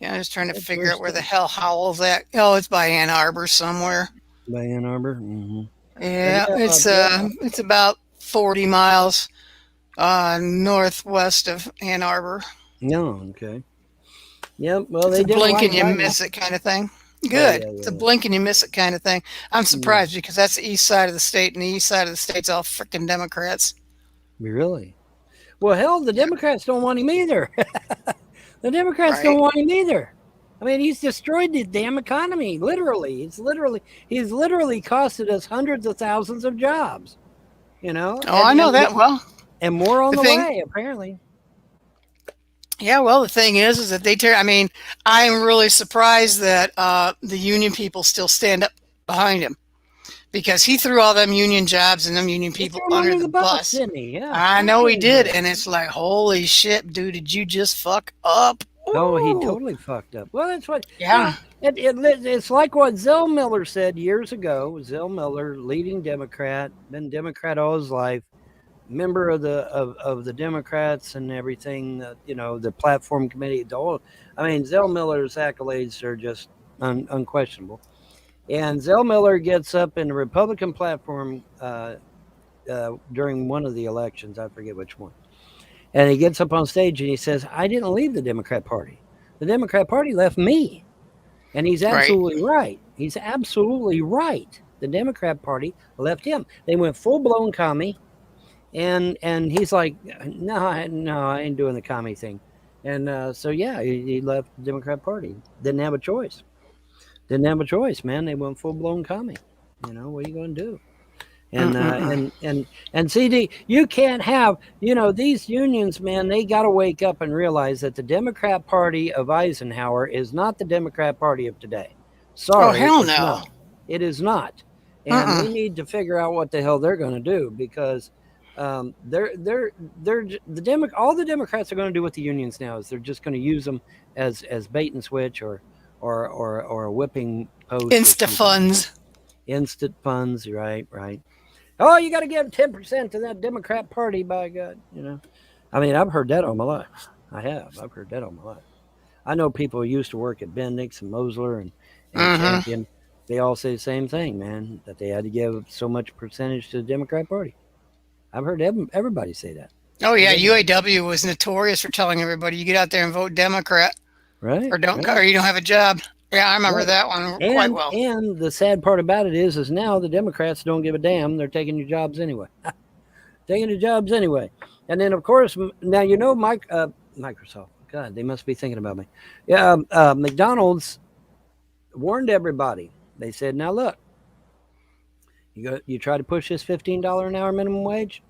Yeah, I'm just trying to That's your figure out where the state. hell Howell's at. Oh, it's by Ann Arbor somewhere. By Ann Arbor. But Yeah, yeah, yeah. it's about 40 miles northwest of Ann Arbor. No. Okay. Yep. Well, It's they a did a blink lot and of you writing. miss it kind of thing. Oh yeah, Good. It's a yeah, blink and you miss it kind of thing. I'm yeah. surprised because that's the east side of the state, and the east side of the state's all freaking Democrats. Really? Well, hell, the Yeah, Democrats don't want him either. The Democrats don't right. want him either. I mean, he's destroyed the damn economy. Literally, he's literally costed us hundreds of thousands of jobs. You know, Oh, I know that. Well, and more on the the thing, way apparently. yeah, well, the thing is that I mean, I'm really surprised that the union people still stand up behind him because he threw all them union jobs and them union He people threw him under under the the bus, bus. didn't he? Yeah, of I course know he he did, did. and it's like, holy shit, dude, did you just fuck up? Oh, he Ooh, totally fucked up. Well, that's what. yeah. Well, it's like what Zell Miller said years ago. Zell Miller, leading Democrat, been Democrat all his life, member of the Democrats and everything. The platform committee. I mean, Zell Miller's accolades are just unquestionable. And Zell Miller gets up in the Republican platform during one of the elections. I forget which one. And he gets up on stage and he says, "I didn't leave the Democrat Party. The Democrat Party left me." And he's Right. absolutely right. He's absolutely right. The Democrat Party left him. They went full blown commie, and he's like, "No, no, I ain't doing the commie thing." And so yeah, he left the Democrat Party. Didn't have a choice. Didn't have a choice, man. They went full blown commie. What are you going to do? And Mm-mm-mm. and CD, you can't have these unions, man. They got to wake up and realize that the Democrat Party of Eisenhower is not the Democrat Party of today. Oh, Sorry, hell it's no. not. It is not, and they Mm-mm. need to figure out what the hell they're going to do because they're all the Democrats are going to do with the unions now is they're just going to use them as bait and switch or a whipping post or Insta something. funds. Instant funds, right, right. Oh, you got to give 10% to that Democrat Party, by God. I mean, I've heard that all my life. I have. I've heard that all my life. I know people who used to work at Bendix and Mosler and Mm-hmm. Champion. They all say the same thing, man, that they had to give so much percentage to the Democrat Party. I've heard everybody say that. Oh yeah, Everybody. UAW was notorious for telling everybody you get out there and vote Democrat Right, or right, you don't have a job. Yeah, I remember right. that one quite And well. and the sad part about it is now the Democrats don't give a damn. They're taking your jobs anyway. Taking your jobs anyway. And then, of course, now Microsoft. God, they must be thinking about me. Yeah, McDonald's warned everybody. They said, "Now look, you try to push this $15 an hour minimum wage.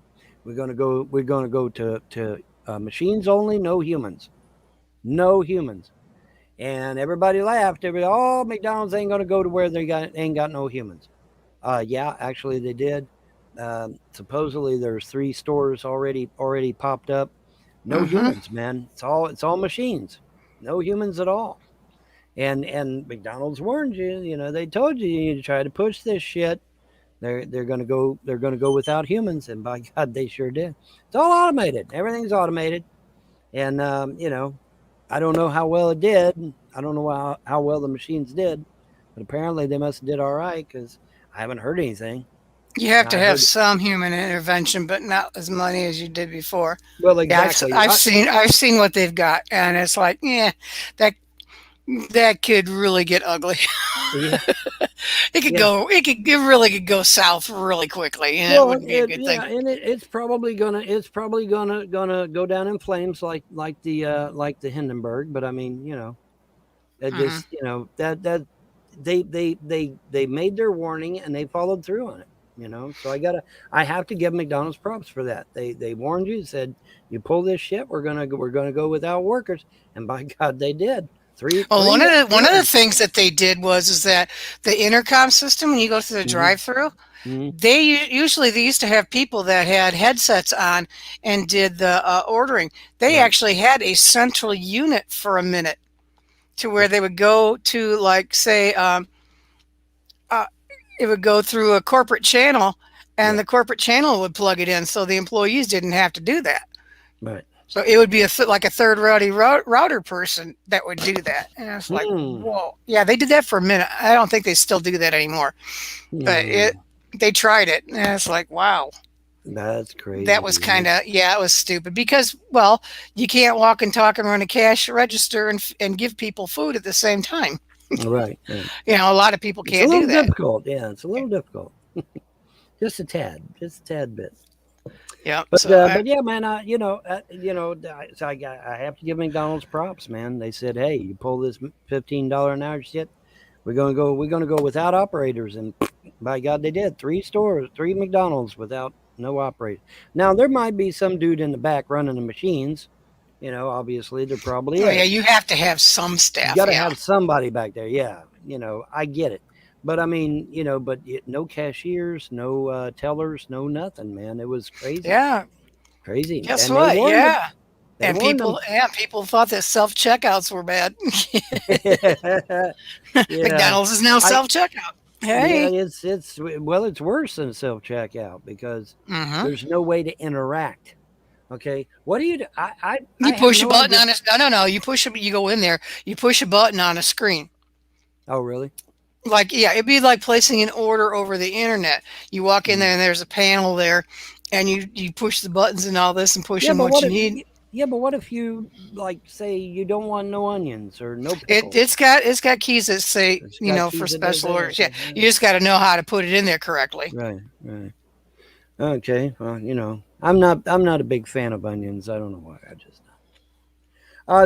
We're gonna go to machines only, no humans, no humans." And everybody laughed. Oh, McDonald's ain't gonna go to where ain't got no humans. Yeah, actually they did. Supposedly there's 3 stores already popped up. No Mm-hmm. humans, man. It's all machines. No humans at all. And McDonald's warned you. They told you try to push this shit. They're gonna go without humans, and by God, they sure did. It's all automated. Everything's automated, and I don't know how well it did. I don't know how well the machines did, but apparently they must have did all right because I haven't heard anything. You have to I have heard some human intervention, but not as many as you did before. well Yeah, exactly. I've seen what they've got, and it's like, yeah, that that could really get ugly. Yeah, yeah. It really could go south really quickly, and it Well, wouldn't be a good thing. yeah, and it's probably gonna go down in flames like the Hindenburg. But I mean, it Hmm. just that they made their warning and they followed through on it. So I have to give McDonald's props for that. They warned you, said you pull this shit, we're gonna go without workers, and by God they did. Three Well, three one three of of the them. things that they did was is that the intercom system when you go through the Hmm. drive-through, Hmm. they used to have people that had headsets on and did the ordering. They Right. actually had a central unit for a minute to where they would go to like say uh, it would go through a corporate channel and Yeah. the corporate channel would plug it in so the employees didn't have to do that. Right. So it would be like a third rowdy router person that would do that. And I was like, Hmm. whoa. Yeah, they did that for a minute. I don't think they still do that anymore. But Hmm. they tried it. And it's like, wow. That's That crazy. was kind of, yeah, it was stupid because, well, you can't walk and talk and run a cash register and give people food at the same time. Right. Right. A lot of people It's a can't do little that. difficult. Yeah, it's a little difficult. Just a tad bit. Yeah. So But yeah, man, so I have to give McDonald's props, man. They said, hey, you pull this $15 an hour shit, we're gonna go without operators, and by God, they did. Three McDonald's without no operator. Now there might be some dude in the back running the machines. Obviously there probably oh yeah, is. you have to have some You staff. got to Yeah. have somebody back there. Yeah, I get it. But I mean, no cashiers, no tellers, no nothing, man. It was crazy, Yeah. crazy, Guess and they what? warned them. Yeah. They warned them. People thought that self checkouts were bad. Yeah, McDonald's is now I self checkout. yeah, Hey. it's worse than self checkout because Hmm. there's no way to interact. Okay, what do you do? I You have push a no button idea. on a no. You push a you go in there. You push a button on a screen. Oh, really? Like yeah, it'd be like placing an order over the internet. You walk in Mhm. there and there's a panel there, and you push the buttons and all this and push Yeah, in but what what you if? need. Yeah, but what if you like say you don't want no onions or no It pickles? it's got keys that say It's got for keys that does special that. orders. Yeah, Okay, you just got to know how to put it in there correctly. right, right. Okay, well, I'm not a big fan of onions. I don't know why. I just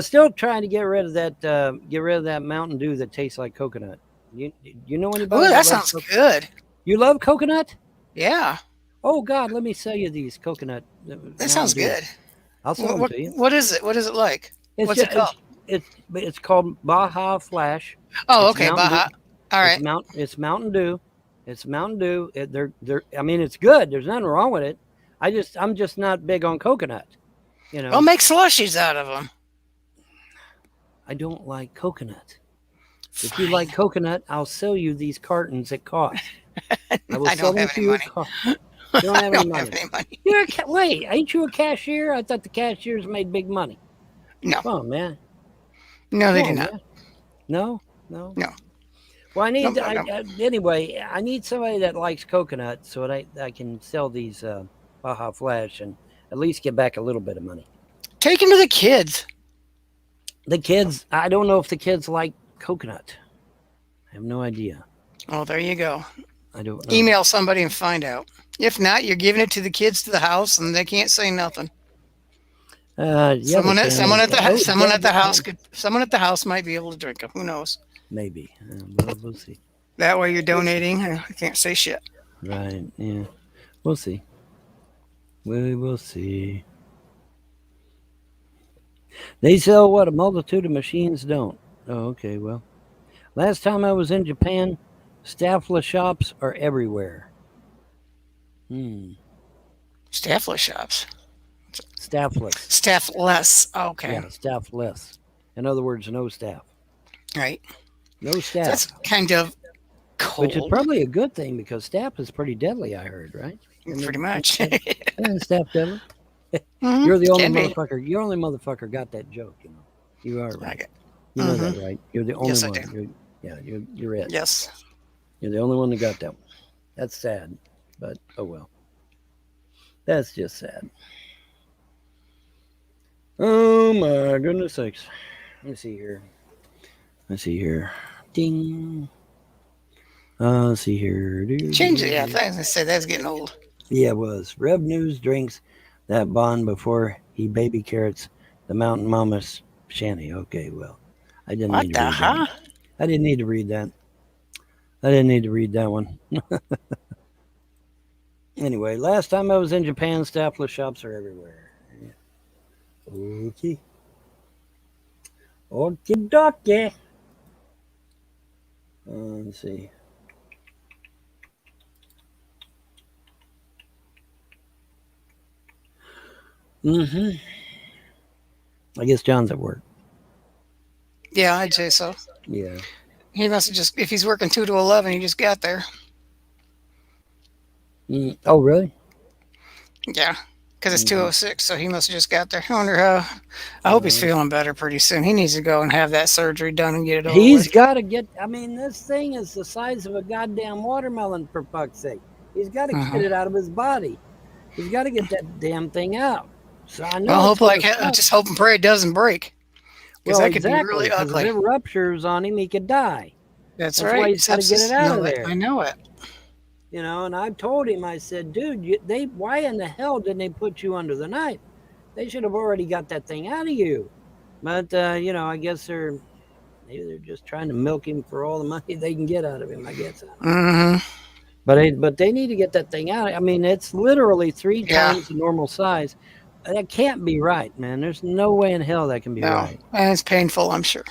still trying to get rid of that Mountain Dew that tastes like coconut. You know Oh, anybody that that loves sounds coconut? good. You love coconut? Yeah, Oh God, let me sell you these coconut that Mountain sounds Dews. good. I'll sell them to you. What is it? What is it like? It's What's just, it called? it's called Baja Flash. Oh, It's okay, Mountain Dew. Baja. All right. It's Mountain Dew. It's Mountain Dew. They're. I mean, it's good. There's nothing wrong with it. I'm just not big on coconut. You Well, know, make slushies out of them. I don't like coconut. If you like Fine. coconut, I'll sell you these cartons at cost. I will I sell don't them have to any you at money. cost. You don't I have any don't have money. any money. Wait, ain't you a cashier? I thought the cashiers made big money. No, Come on, man. no, Come they do on, not. man. No, no. No, Well, no, no, no. anyway. I need somebody that likes coconut so that I can sell these Baja Flash and at least get back a little bit of money. Take them to the kids. The kids, I don't know if the kids like coconut. I have no idea. Oh, there you go. I don't know. Email somebody and find out. If not, you're giving it to the kids to the house, and they can't say nothing. Yeah, they can. Someone at the house might be able to drink them. Who knows? Maybe. We'll see. That way, you're We'll see. donating. I can't say shit. Right. Yeah. We'll see. We will see. They sell what a multitude of machines don't. Oh, okay. Well, last time I was in Japan, staffless shops are everywhere. Hmm. Staffless shops. Staffless. Staff less. Okay. Yeah, staffless. In other words, no staff. Right. No staff. That's kind of Which is cold. probably a good thing because staff is pretty deadly, I heard, right? Pretty much. Staff deadly. Mhm. You're the only Can be. motherfucker. You're the only motherfucker got that joke, you know. You are right. Like it. You know Mhm. that, right? You're the only Yes, I one. do. You're it. Yes. You're the only one that got that one. That's sad, but oh well. That's just sad. Oh my goodness sakes. Let me see here. Ding. Let's see here. Change it. Yeah. Thanks. I said that's getting old. Yeah, it was. Rev News drinks that bond before he baby carrots the mountain mama's shanty. Okay, well, I didn't What need to the read huh? that. I didn't need to read that. I didn't need to read that one. Anyway, last time I was in Japan, staffless shops are everywhere. Okay. Okie dokie. Let's see. Mm-hmm. I guess John's at work. Yeah, I'd say so. Yeah. He must have just, if he's working 2 to 11, he just got there. Oh, really? Yeah. because it's Mhm. 2:06. So he must have just got there. I wonder how. I hope he's Well, feeling better pretty soon. He needs to go and have that surgery done and get it over he's with. got to get. I mean, this thing is the size of a goddamn watermelon, for fuck's sake. He's got to get Uh-huh. it out of his body. He's got to get that damn thing out. So I Well, know it's hope going to like suck. just hope and pray it doesn't break, because Well, that could be exactly, really because if it ugly. ruptures on him, he could die. That's That's why right. he's got to get it Sepsis. out No, of I there. know it. And I told him, I said, dude, why in the hell didn't they put you under the knife? They should have already got that thing out of you. But I guess maybe they're just trying to milk him for all the money they can get out of him. I guess I don't know. Hmm. But they need to get that thing out. I mean, it's literally three Yeah. times the normal size. That can't be right, man. There's no way in hell that can be No, right. and it's painful. I'm sure.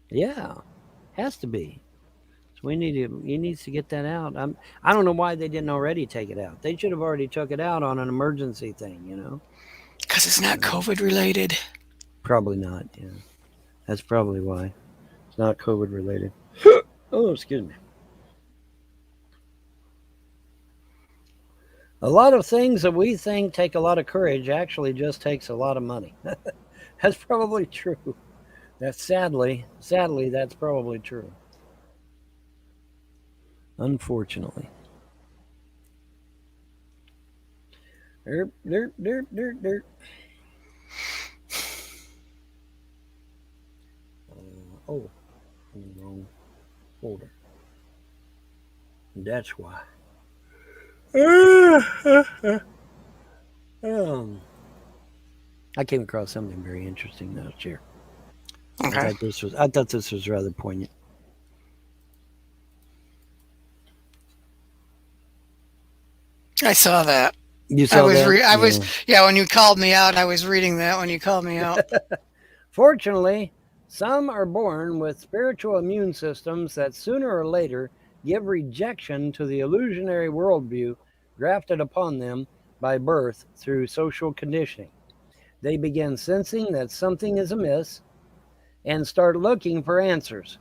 Yeah, has to be. So he needs to get that out. I don't know why they didn't already take it out. They should have already took it out on an emergency thing. Because it's not Uh, COVID related. Probably not. Yeah, that's probably why it's not COVID related. Oh, excuse me. A lot of things that we think take a lot of courage actually just takes a lot of money. That's probably true. That's sadly, that's probably true. Unfortunately. Derp, derp, derp, derp, derp. Oh, in the wrong folder. That's why. um, I came across something very interesting last year. Okay. I thought this was rather poignant. I saw that. You saw that? I was, Yeah. yeah, when you called me out, I was reading that when you called me out. Fortunately, some are born with spiritual immune systems that sooner or later give rejection to the illusionary worldview grafted upon them by birth through social conditioning. They begin sensing that something is amiss and start looking for answers.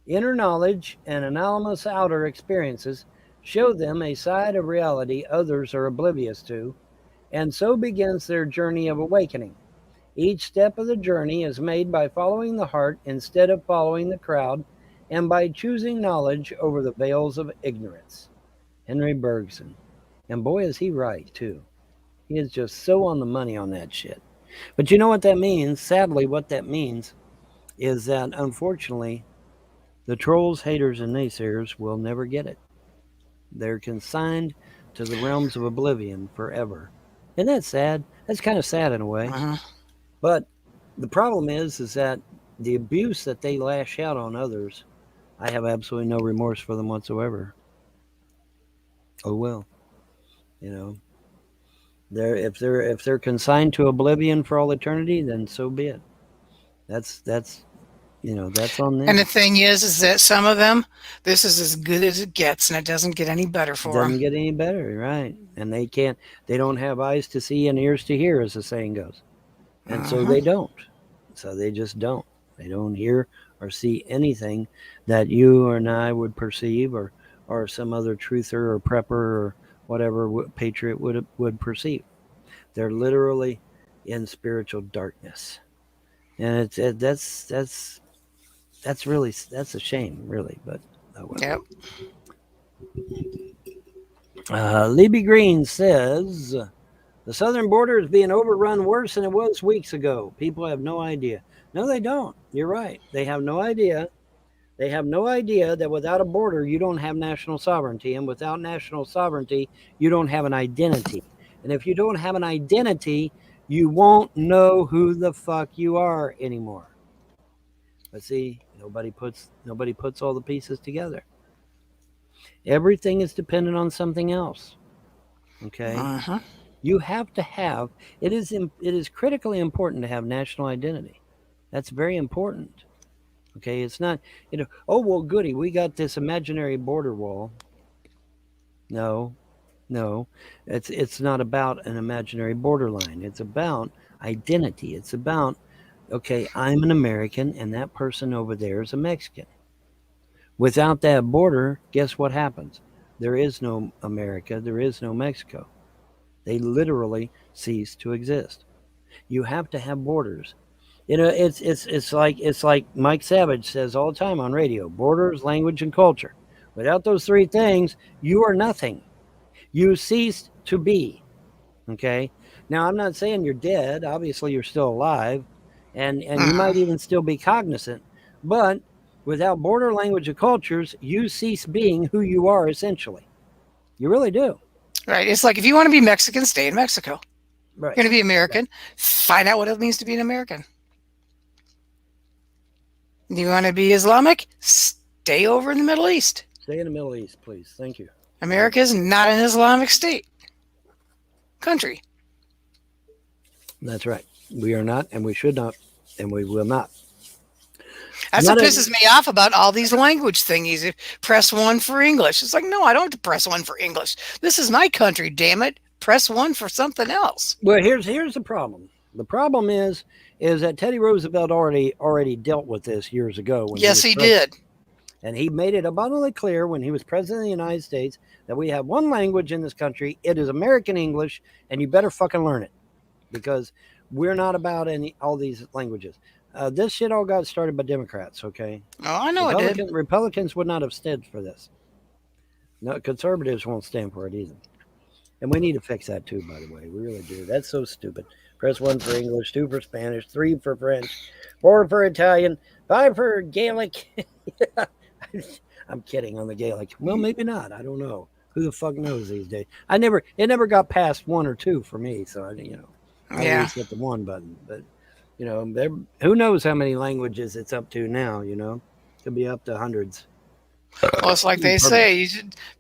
Inner knowledge and anomalous outer experiences show them a side of reality others are oblivious to, and so begins their journey of awakening. Each step of the journey is made by following the heart instead of following the crowd, and by choosing knowledge over the veils of ignorance. Henry Bergson. And boy, is he right, too. He is just so on the money on that shit. But you know what that means? Sadly, what that means is that unfortunately, the trolls, haters, and naysayers will never get it. They're consigned to the realms of oblivion forever. Isn't that sad? That's kind of sad in a way. Uh-huh. But the problem is that the abuse that they lash out on others, I have absolutely no remorse for them whatsoever. Oh well, you know, if they're consigned to oblivion for all eternity, then so be it. That's on And the them. thing is that some of them, this is as good as it gets, and it doesn't get any better for them. Doesn't get any better, right? And they don't have eyes to see and ears to hear, as the saying goes, and so Uh-huh. they don't. So they just don't. They don't hear or see anything that you and I would perceive, or some other truther or prepper or whatever patriot would perceive. They're literally in spiritual darkness, and that's really that's a shame, really. But oh well. Yep. Libby Green says the southern border is being overrun worse than it was weeks ago. People have no idea. No, they don't. You're right. They have no idea. They have no idea that without a border, you don't have national sovereignty. And without national sovereignty, you don't have an identity. And if you don't have an identity, you won't know who the fuck you are anymore. But see, nobody puts all the pieces together. Everything is dependent on something else. Okay? Uh-huh. You have to have it is critically important to have national identity. That's very important. Okay, it's not, oh well goody, we got this imaginary border wall. No, no. It's not about an imaginary borderline. It's about identity. It's about, okay, I'm an American and that person over there is a Mexican. Without that border, guess what happens? There is no America, there is no Mexico. They literally cease to exist. You have to have borders. It's like Mike Savage says all the time on radio: borders, language, and culture. Without those three things, you are nothing. You cease to be. Okay. Now I'm not saying you're dead. Obviously, you're still alive, and you might Mhm. even still be cognizant. But without border, language, and cultures, you cease being who you are essentially. You really do. Right. It's like if you want to be Mexican, stay in Mexico. Right. You're going to be Right. American, find out what it means to be an American. You want to be Islamic, stay over in the Middle East. Stay in the Middle East, please. Thank you. America is not an Islamic state country. That's right. We are not, and we should not, and we will not. That's what Not pisses a, me off about all these language thingies. Press one for English. It's like, no, I don't have to press one for English. This is my country, damn it. Press one for something else. well, here's the problem. The problem is that Teddy Roosevelt already dealt with this years ago when he Yes, was he president. did. And he made it abundantly clear when he was president of the United States that we have one language in this country. It is American English, and you better fucking learn it because we're not about all these languages. This shit all got started by Democrats. Okay, Oh, I know it did. Republicans would not have stood for this. No, conservatives won't stand for it either. And we need to fix that too, by the way. We really do. That's so stupid. Press 1 for English, 2 for Spanish, 3 for French, 4 for Italian, 5 for Gaelic. I'm kidding on the Gaelic. Well, maybe not. I don't know. Who the fuck knows these days? It never got past 1 or 2 for me. So I Yeah. always hit the 1 button. But who knows how many languages it's up to now? Could be up to hundreds. Well, it's like they say,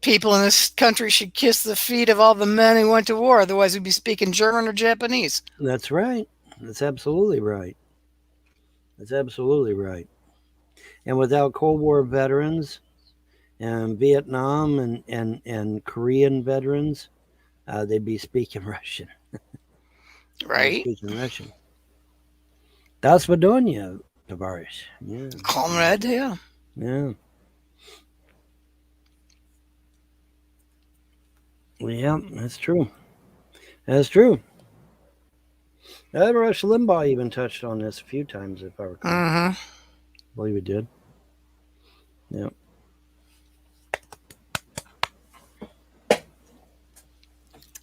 people in this country should kiss the feet of all the men who went to war. Otherwise, we'd be speaking German or Japanese. That's right. That's absolutely right. That's absolutely right. And without Cold War veterans and Vietnam and Korean veterans, they'd be speaking Russian. They'd be Right? speaking Russian. Das Vadonia, Tavares. Yeah. Comrade, yeah. Yeah. Yeah, that's true. That's true. Rush Limbaugh even touched on this a few times, if I recall. Mm-hmm. I believe he did. Yeah.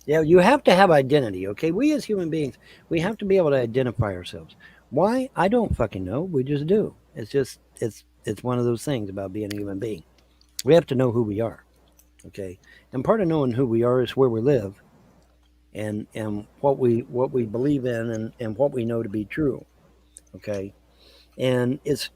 Yeah, you have to have identity, okay? We as human beings, we have to be able to identify ourselves. Why? I don't fucking know. We just do. It's one of those things about being a human being. We have to know who we are, okay? And part of knowing who we are is where we live, and what we believe in, and what we know to be true, okay? And it's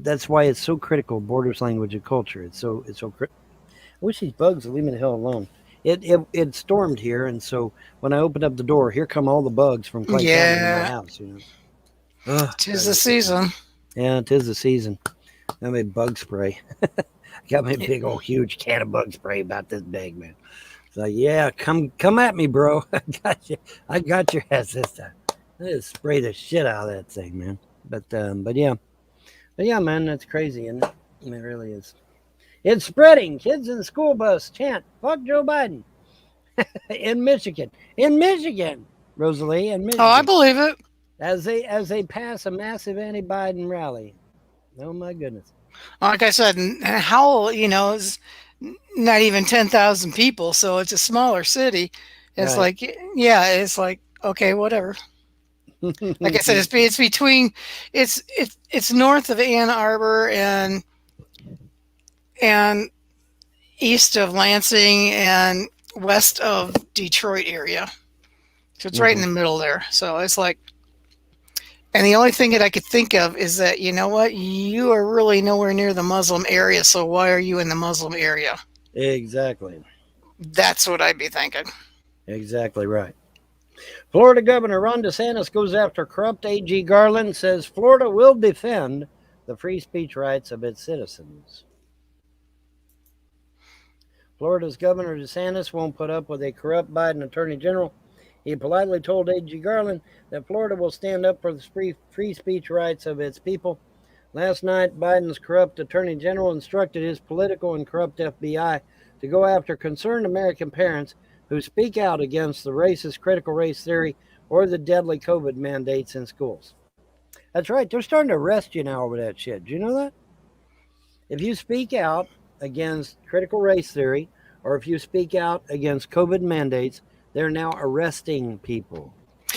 that's why it's so critical. Borders, language, and culture. It's so critical. I wish these bugs would leave me the hell alone. It stormed here, and so when I opened up the door, here come all the bugs from Clay County in my Yeah. house. Ugh, 'Tis the season. yeah, 'tis the season. I made bug spray. I got my big old huge can of bug spray about this big, man. It's like, yeah, come at me, bro. I got you. I got your ass this time. I just spray the shit out of that thing, man. But yeah, man, that's crazy, isn't it? It really is. It's spreading. Kids in the school bus chant, "Fuck Joe Biden." In Michigan. In Michigan, Rosalie, in Michigan. Oh, I believe it. As they pass a massive anti-Biden rally. Oh my goodness. Like I said, Howell, is not even 10,000 people, so it's a smaller city. It's Right. like, yeah, it's like, okay, whatever. Like I said, it's between, it's north of Ann Arbor and east of Lansing and west of Detroit area. So it's right in the middle there. So it's like, and the only thing that I could think of is that, you know what, you are really nowhere near the Muslim area, so why are you in the Muslim area? Exactly. That's what I'd be thinking. Exactly right. Florida Governor Ron DeSantis goes after corrupt AG Garland, says Florida will defend the free speech rights of its citizens. Florida's Governor DeSantis won't put up with a corrupt Biden Attorney General. He politely told AG Garland that Florida will stand up for the free speech rights of its people. Last night, Biden's corrupt Attorney General instructed his political and corrupt FBI to go after concerned American parents who speak out against the racist critical race theory or the deadly COVID mandates in schools. That's right. They're starting to arrest you now over that shit. Do you know that? If you speak out against critical race theory or if you speak out against COVID mandates, they're now arresting people.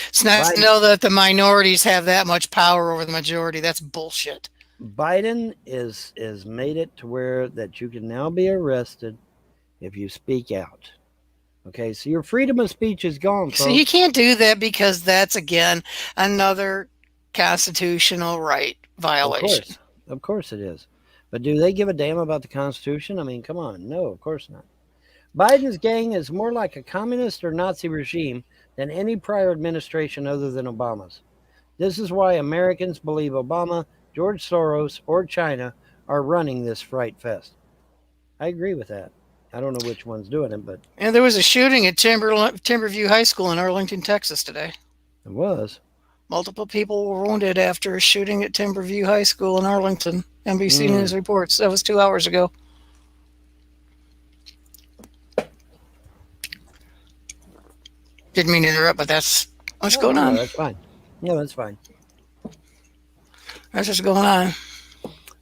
It's nice to know that the minorities have that much power over the majority. That's bullshit. Biden is made it to where that you can now be arrested if you speak out. Okay, so your freedom of speech is gone, folks. So you can't do that because that's, again, another constitutional right violation. Of course it is. But do they give a damn about the Constitution? I mean, come on. No, of course not. Biden's gang is more like a communist or Nazi regime than any prior administration other than Obama's. This is why Americans believe Obama, George Soros, or China are running this fright fest. I agree with that. I don't know which one's doing it, but... And there was a shooting at Timberview High School in Arlington, Texas today. It was. Multiple people were wounded after a shooting at Timberview High School in Arlington. NBC News reports. That was 2 hours ago. Didn't mean to interrupt, but that's what's going on. That's fine. Yeah, that's fine. That's what's going on.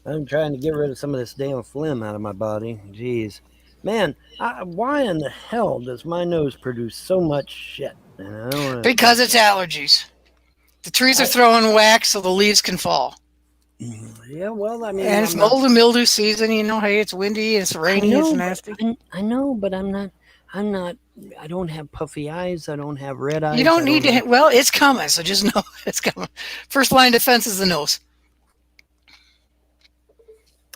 I'm trying to get rid of some of this damn phlegm out of my body. Jeez. Man, why in the hell does my nose produce so much shit? Because it's allergies. The trees are throwing wax so the leaves can fall. Yeah, well, I mean... And it's mold and mildew season, you know. Hey, it's windy, it's rainy, it's nasty. I know, but I'm not... I don't have puffy eyes. I don't have red eyes. You don't need to... Well, it's coming, so just know it's coming. First line of defense is the nose.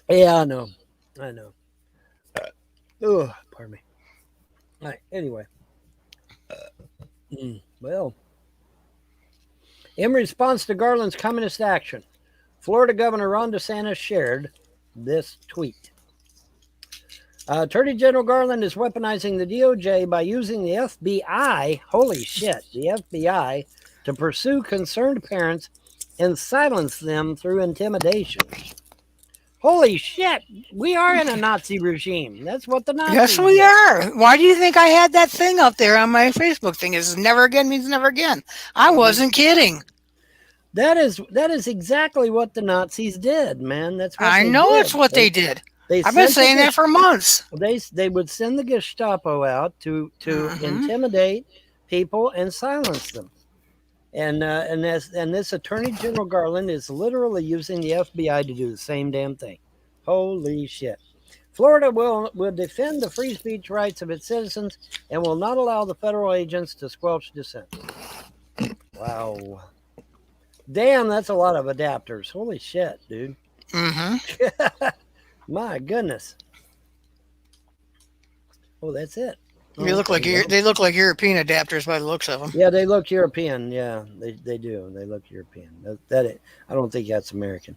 Yeah, I know. Oh, pardon me. All right, anyway. Well, in response to Garland's communist action, Florida Governor Ron DeSantis shared this tweet. Attorney General Garland is weaponizing the DOJ by using the FBI, holy shit, the FBI, to pursue concerned parents and silence them through intimidation. Holy shit, we are in a Nazi regime. That's what the Nazis Yes, we are. Why do you think I had that thing up there on my Facebook thing? Is never again means never again. I wasn't kidding. That is exactly what the Nazis did, man. That's what I know it's what they did. I've been saying that for months. They would send the Gestapo out to intimidate people and silence them. And this Attorney General Garland is literally using the FBI to do the same damn thing. Holy shit. Florida will defend the free speech rights of its citizens and will not allow the federal agents to squelch dissent. Wow. Damn, that's a lot of adapters. Holy shit, dude. My goodness. Oh, that's it. They look like European adapters by the looks of them. Yeah, they look European. Yeah, they do. They look European. I don't think that's American.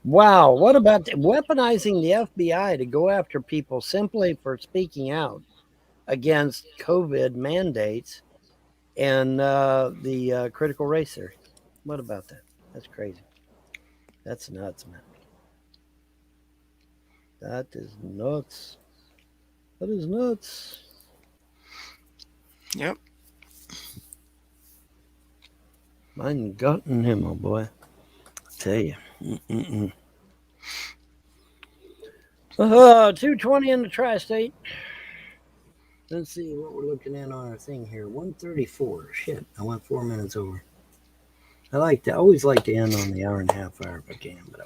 Wow, what about weaponizing the FBI to go after people simply for speaking out against COVID mandates and the critical race theory? What about that? That's crazy. That's nuts, man. That is nuts. That is nuts. Yep. Mein Gott in Himmel, boy. I tell you. 220 in the tri-state. Let's see what we're looking at on our thing here. 134. Shit, I went 4 minutes over. I always like to end on the hour and a half if I can, but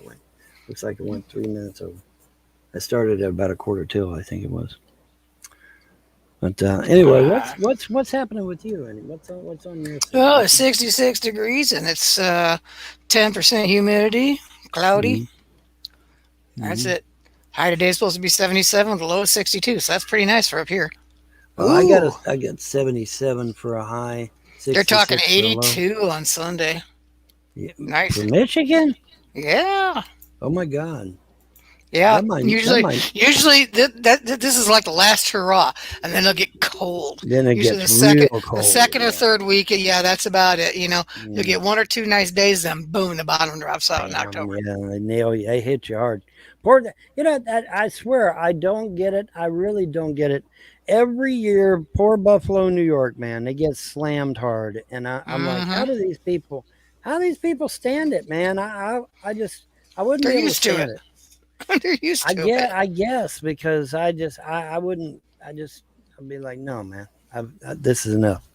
looks like it went 3 minutes over. I started at about 1:45, I think it was. But anyway, what's happening with you? What's on your side? Well, it's 66 degrees and it's 10% humidity, cloudy. That's it. High today is supposed to be 77 with a low of 62, so that's pretty nice for up here. Well, I got 77 for a high. They're talking 82 on Sunday. Yeah. Nice. For Michigan? Yeah. Oh my God. Yeah, usually this is like the last hurrah, and then it'll get cold. Then it usually gets real cold. The second or third week, yeah, that's about it. You know, you'll get 1 or 2 nice days, then boom, the bottom drops out in October. Yeah, they nail you. They hit you hard. Poor, I swear, I don't get it. I really don't get it. every year, poor Buffalo, New York, man, they get slammed hard, and I'm like, Mm-hmm. how do these people stand it, man? I just, I wouldn't They're be able to used to stand it. it. They're used to it. I guess because I wouldn't, I'd be like, no, man, this is enough.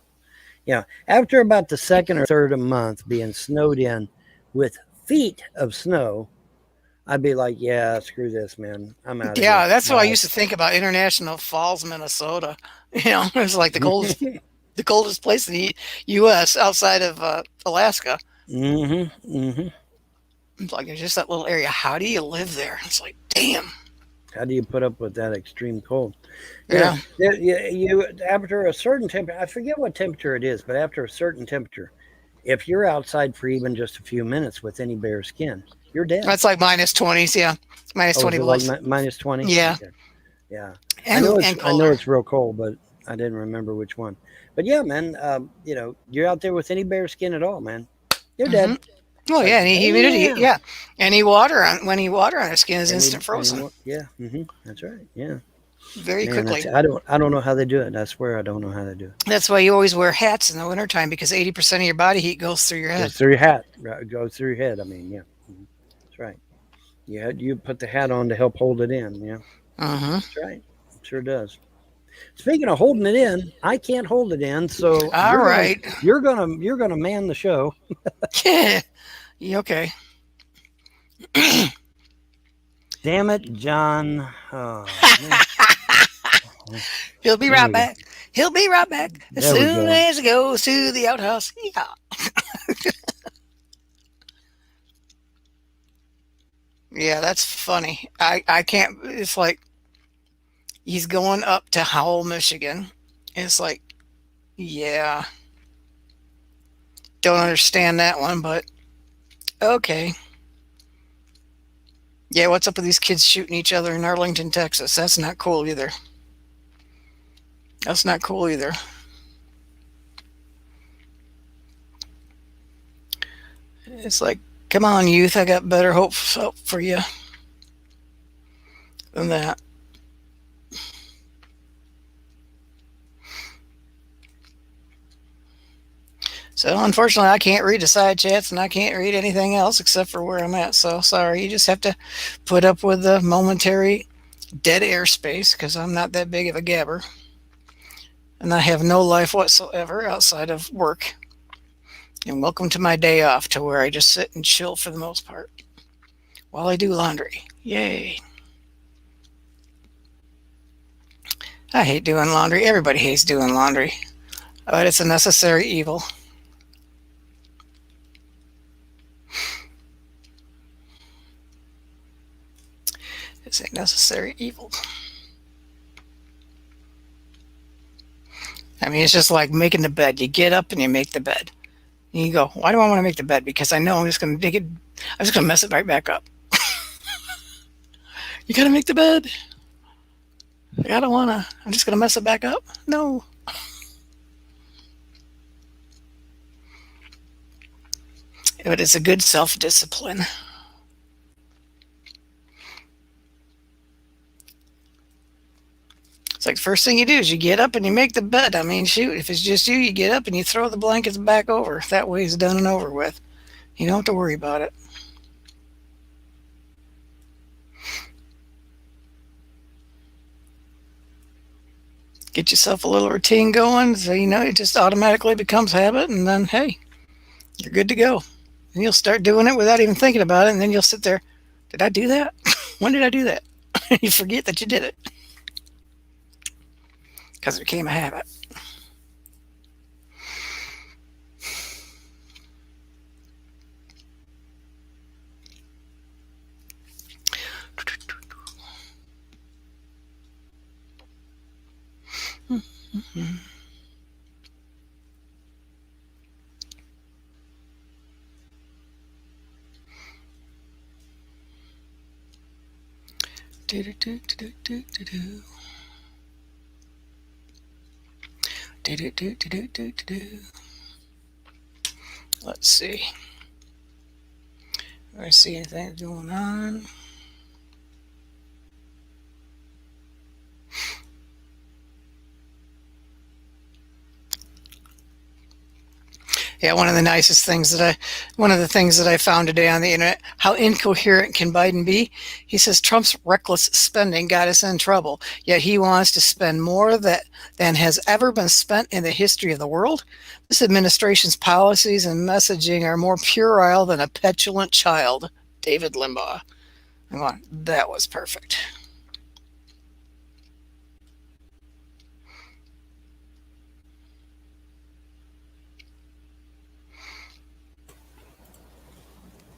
After about the second or third of the month being snowed in with feet of snow, I'd be like, yeah, screw this, man. I'm out of here. Yeah, that's what I Bye. used to think about International Falls, Minnesota. It's like the coldest place in the U.S. outside of Alaska. Mm-hmm. Mm-hmm. It's like there's just that little area. How do you live there? It's like, damn. How do you put up with that extreme cold? You know, Yeah, you after a certain temperature, I forget what temperature it is, but after a certain temperature, if you're outside for even just a few minutes with any bare skin, you're dead. that's like -20s. Yeah, minus Oh, is 20 it like below. minus 20? Yeah, Okay. Yeah. and I know colder. it's real cold, but I didn't remember which one. But yeah, man, you're out there with any bare skin at all, man. You're Hmm. dead. Oh It's like, yeah, any humidity. damn. Yeah, any water on the skin is instant frozen Anymore? Yeah. That's right. Yeah. very Man, quickly. I don't know how they do it. I swear I don't know how they do it. That's why you always wear hats in the wintertime because 80% of your body heat goes through your head. Goes through your hat. Right, goes through your head. I mean, yeah. That's right. You put the hat on to help hold it in. Yeah. Hmm. That's right. It sure does. Speaking of holding it in, I can't hold it in, so All right. you're gonna man the show. You okay? Damn it, John. Oh man. He'll be There right we go. back. He'll be right back as There we soon go. as he goes to the outhouse. Yeah. Yeah, that's funny. I can't. It's like he's going up to Howell, Michigan. It's like, yeah, don't understand that one, but okay. Yeah, what's up with these kids shooting each other in Arlington, Texas? That's not cool either. That's not cool either. It's like, come on, youth. I got better hope for you than that. So unfortunately, I can't read the side chats and I can't read anything else except for where I'm at. So sorry, you just have to put up with the momentary dead air space because I'm not that big of a gabber. And I have no life whatsoever outside of work. And welcome to my day off to where I just sit and chill for the most part while I do laundry. Yay. I hate doing laundry. Everybody hates doing laundry. But it's a necessary evil. It's a necessary evil. I mean, it's just like making the bed. You get up and you make the bed. And you go, why do I want to make the bed? Because I know I'm just going to dig it. I'm just going to mess it right back up. You got to make the bed. I don't want to. I'm just going to mess it back up. No. But it's a good self-discipline. It's like the first thing you do is you get up and you make the bed. I mean, shoot, if it's just you, you get up and you throw the blankets back over. That way it's done and over with. You don't have to worry about it. Get yourself a little routine going so you know it just automatically becomes habit, and then, hey, you're good to go. And you'll start doing it without even thinking about it, and then you'll sit there, did I do that? When did I do that? You forget that you did it because it became a habit. Do do do do do do do. Do do do do do do do. Let's see. Do I see anything going on? Yeah, one of the things that I found today on the internet, how incoherent can Biden be? He says Trump's reckless spending got us in trouble, yet he wants to spend more than has ever been spent in the history of the world. This administration's policies and messaging are more puerile than a petulant child. David Limbaugh. I'm going, that was perfect.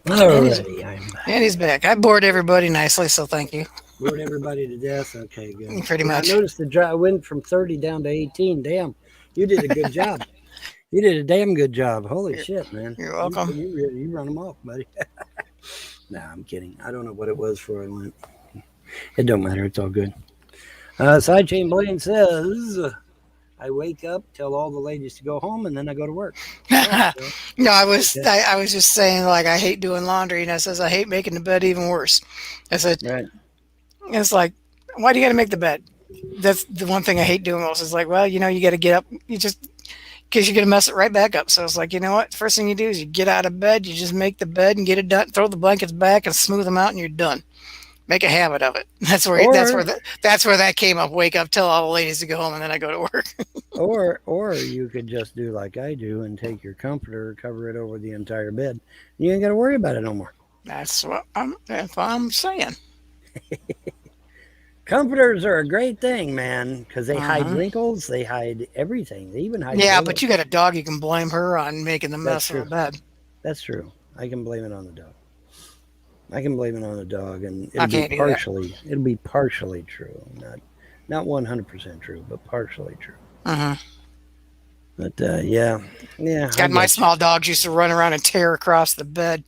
Alrighty, I'm And he's back. I bored everybody nicely, so thank you. bored everybody to death. Okay, good. Pretty much. I noticed the drive went from 30 down to 18. Damn, you did a good job. You did a damn good job. Holy shit, man. You're welcome. You run them off, buddy. Nah, I'm kidding. I don't know what it was for I went. It don't matter. It's all good. Sidechain Blaine says, I wake up, tell all the ladies to go home, and then I go to work. No, I was just saying, like, I hate doing laundry, and I says I hate making the bed even worse. I said, right. It's like, why do you got to make the bed? That's the one thing I hate doing most. Is like, well, you got to get up, because you're going to mess it right back up. So it's like, you know what? First thing you do is you get out of bed, you just make the bed and get it done, throw the blankets back and smooth them out, and you're done. Make a habit of it. That's where that came up. Wake up, tell all the ladies to go home, and then I go to work. or you could just do like I do and take your comforter, cover it over the entire bed. You ain't got to worry about it no more. That's what I'm saying. Comforters are a great thing, man, because they hide wrinkles, they hide everything. They even hide. Yeah, but you got a dog, you can blame her on making the mess of the bed. That's true. I can blame it on the dog. And it'll be partially true. Not 100% true, but partially true. But yeah. God, my small dogs used to run around and tear across the bed.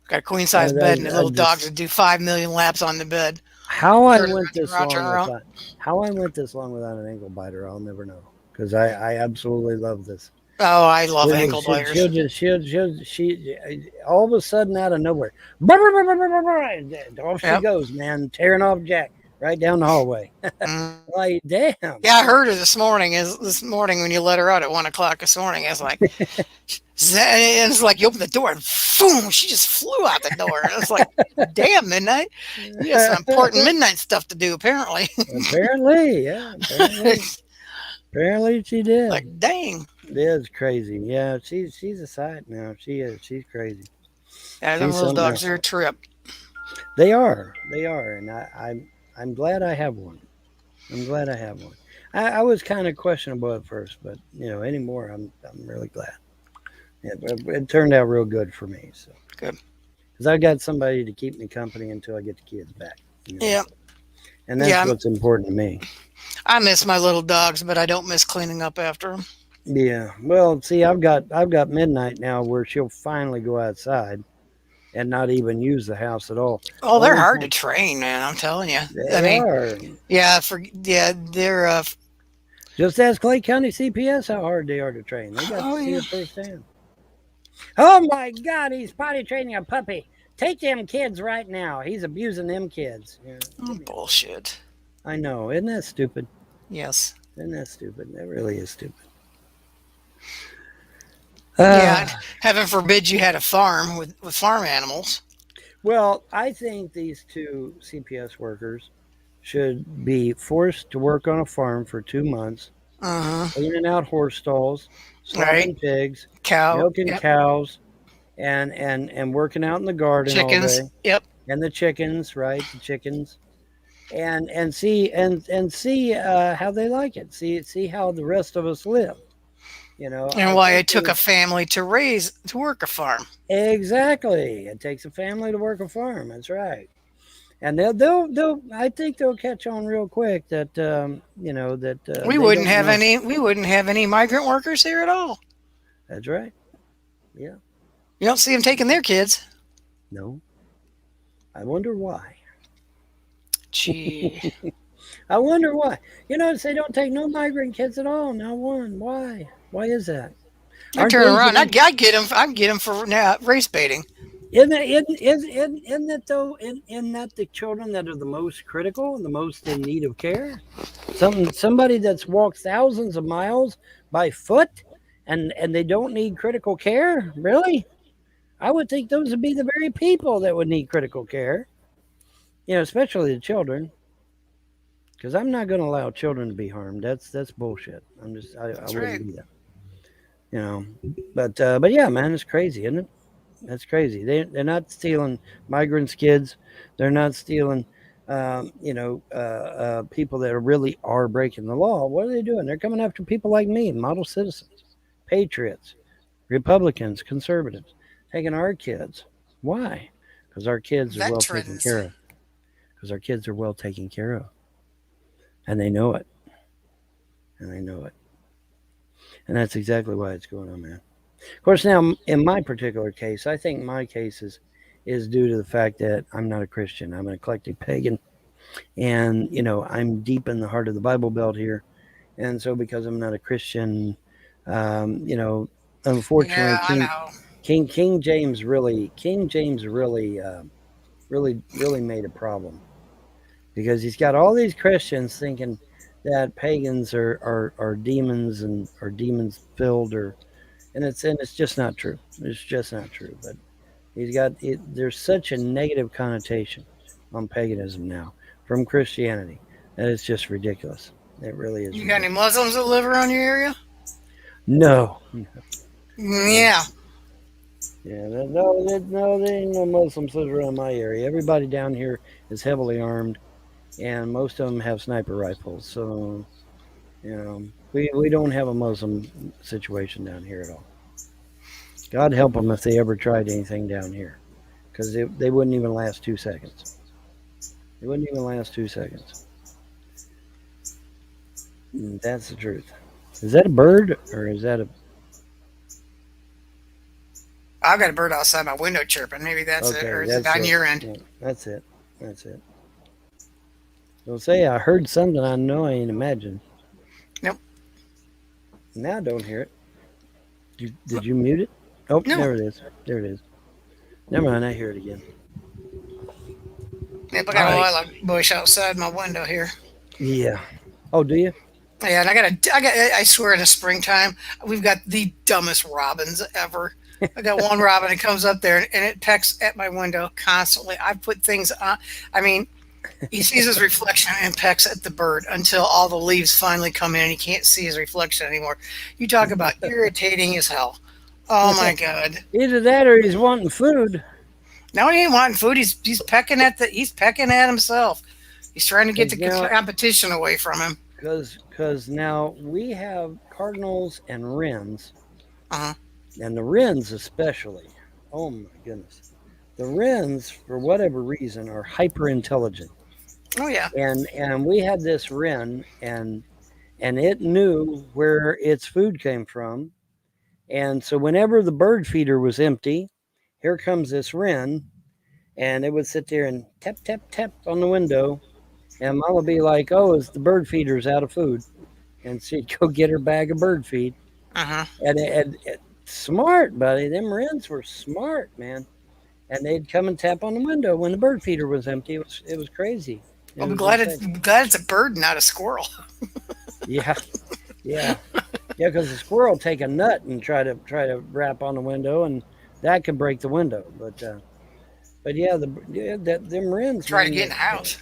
Got a queen size bed, and the little dogs would do 5 million laps on the bed. How I went this long without an ankle biter, I'll never know, because I absolutely love this. Oh, I love ankle biters. She all of a sudden out of nowhere, off she goes, man, tearing off Jack right down the hallway. Like, damn. Yeah, I heard her this morning when you let her out at 1:00 this morning. It's like, it's like you open the door and boom, she just flew out the door. It's like, damn, Midnight. You got some important midnight stuff to do, apparently. Apparently, apparently she did. Like, dang. It is crazy. Yeah, she's a sight now. She is. She's crazy. Yeah, them little dogs are a trip. They are, and I'm glad I have one. I was kind of questionable at first, but anymore I'm really glad. It turned out real good for me. So good, because I got somebody to keep me company until I get the kids back. Yeah, and that's what's important to me. I miss my little dogs, but I don't miss cleaning up after them. Yeah, well, see, I've got Midnight now, where she'll finally go outside and not even use the house at all. Oh, they're hard to train, man. I'm telling you. They are. They're. Just ask Clay County CPS how hard they are to train. They got to see it firsthand. Oh my God, he's potty training a puppy. Take them kids right now. He's abusing them kids. Yeah. Bullshit. I know. Isn't that stupid? Yes. Isn't that stupid? That really is stupid. Heaven forbid you had a farm with farm animals. Well, I think these two CPS workers should be forced to work on a farm for 2 months, cleaning out horse stalls, slaughtering pigs, milking cows, and working out in the garden chickens. all day. Yep. And the chickens, right? The chickens. And see how they like it. See how the rest of us live. And why it took a family to work a farm. Exactly. It takes a family to work a farm. That's right. And they'll I think they'll catch on real quick that we wouldn't have any migrant workers here at all. That's right. Yeah. You don't see them taking their kids. No. I wonder why. Gee. I wonder why. They don't take no migrant kids at all. Not one. Why? Why is that? I turn around. I'd get them for race baiting. Isn't it though? In that the children that are the most critical and the most in need of care? Somebody that's walked thousands of miles by foot, and they don't need critical care. Really? I would think those would be the very people that would need critical care. Especially the children, because I'm not going to allow children to be harmed. That's bullshit. I That's right. wouldn't do that. You know, but yeah, man, it's crazy, isn't it? That's crazy. They're not stealing migrants' kids. They're not stealing, people that really are breaking the law. What are they doing? They're coming after people like me, model citizens, patriots, Republicans, conservatives, taking our kids. Why? Because our kids are well taken Veterans. care of. Because our kids are well taken care of, and they know it. And they know it. And that's exactly why it's going on, man. Of course, now in my particular case, I think my case is due to the fact that I'm not a Christian. I'm an eclectic pagan, and I'm deep in the heart of the Bible Belt here, and so because I'm not a Christian, um, you know, unfortunately, Yeah, I know. King James really made a problem because he's got all these Christians thinking that pagans are demons and are demons filled or and it's just not true. It's just not true. But he's got it. There's such a negative connotation on paganism now from Christianity that it's just ridiculous. It really is You got any ridiculous. Muslims that live around your area? No, no, Yeah. yeah, no, there ain't no Muslims live around my area. Everybody down here is heavily armed, and most of them have sniper rifles. So we don't have a Muslim situation down here at all. God help them if they ever tried anything down here, because they wouldn't even last 2 seconds. They wouldn't even last 2 seconds. That's the truth. Is that a bird or is that a? I've got a bird outside my window chirping. Maybe that's it. Okay, Or is it that's on it. your end? Yeah, that's it. That's it. Don't say I heard something I know I ain't imagined. Nope. Now I don't hear it. Did you mute it? Oh, No. there it is. There it is. Never mind. I hear it again. Yep, I All got a right. lilac bush outside my window here. Yeah. Oh, do you? Yeah, and I swear in the springtime, we've got the dumbest robins ever. I got one robin that comes up there and it pecks at my window constantly. I put things on. I mean, he sees his reflection and pecks at the bird until all the leaves finally come in and he can't see his reflection anymore. You talk about irritating as hell. Oh my god. Either that or he's wanting food. No, he ain't wanting food. He's pecking at himself. He's trying to get Because the now, competition away from him. because now we have cardinals and wrens, Uh-huh. and the wrens especially. Oh my goodness, the wrens for whatever reason are hyper intelligent, Oh yeah. and we had this wren, and it knew where its food came from, and so whenever the bird feeder was empty, here comes this wren, and it would sit there and tap tap tap on the window. And Mama be like, "Oh, it's the bird feeder's out of food," and she'd go get her bag of bird feed. Uh-huh. And smart, buddy. Them wrens were smart, man. And they'd come and tap on the window when the bird feeder was empty. It was crazy. It Well, was insane. I'm glad it's a bird, not a squirrel. Yeah, yeah, yeah. Because the squirrel take a nut and try to wrap on the window, and that could break the window. But yeah, them wrens, Try to man. get in the house.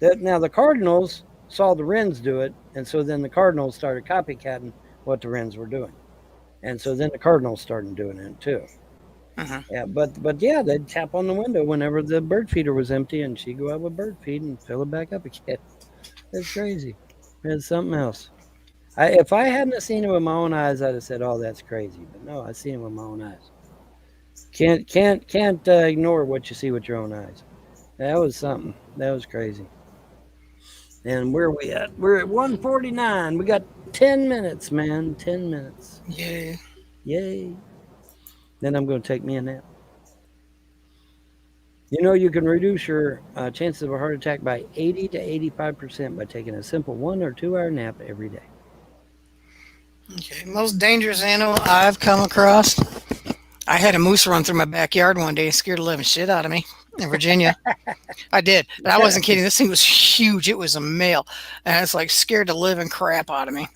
Now the Cardinals saw the wrens do it, and so then the Cardinals started copycatting what the wrens were doing, and so then the Cardinals started doing it too. Uh-huh. Yeah, but yeah, they'd tap on the window whenever the bird feeder was empty, and she'd go out with bird feed and fill it back up again. That's crazy. It's something else. If I hadn't have seen it with my own eyes, I'd have said, "Oh, that's crazy." But no, I seen it with my own eyes. Can't ignore what you see with your own eyes. That was something. That was crazy. And where are we at? We're at 149. We got 10 minutes, man. 10 minutes. Yeah. Yay. Then I'm going to take me a nap. You can reduce your chances of a heart attack by 80 to 85% by taking a simple 1 or 2 hour nap every day. Okay. Most dangerous animal I've come across I had a moose run through my backyard one day and scared the living shit out of me in Virginia. I did. And I wasn't kidding. This thing was huge. It was a male. And it's like scared the living crap out of me.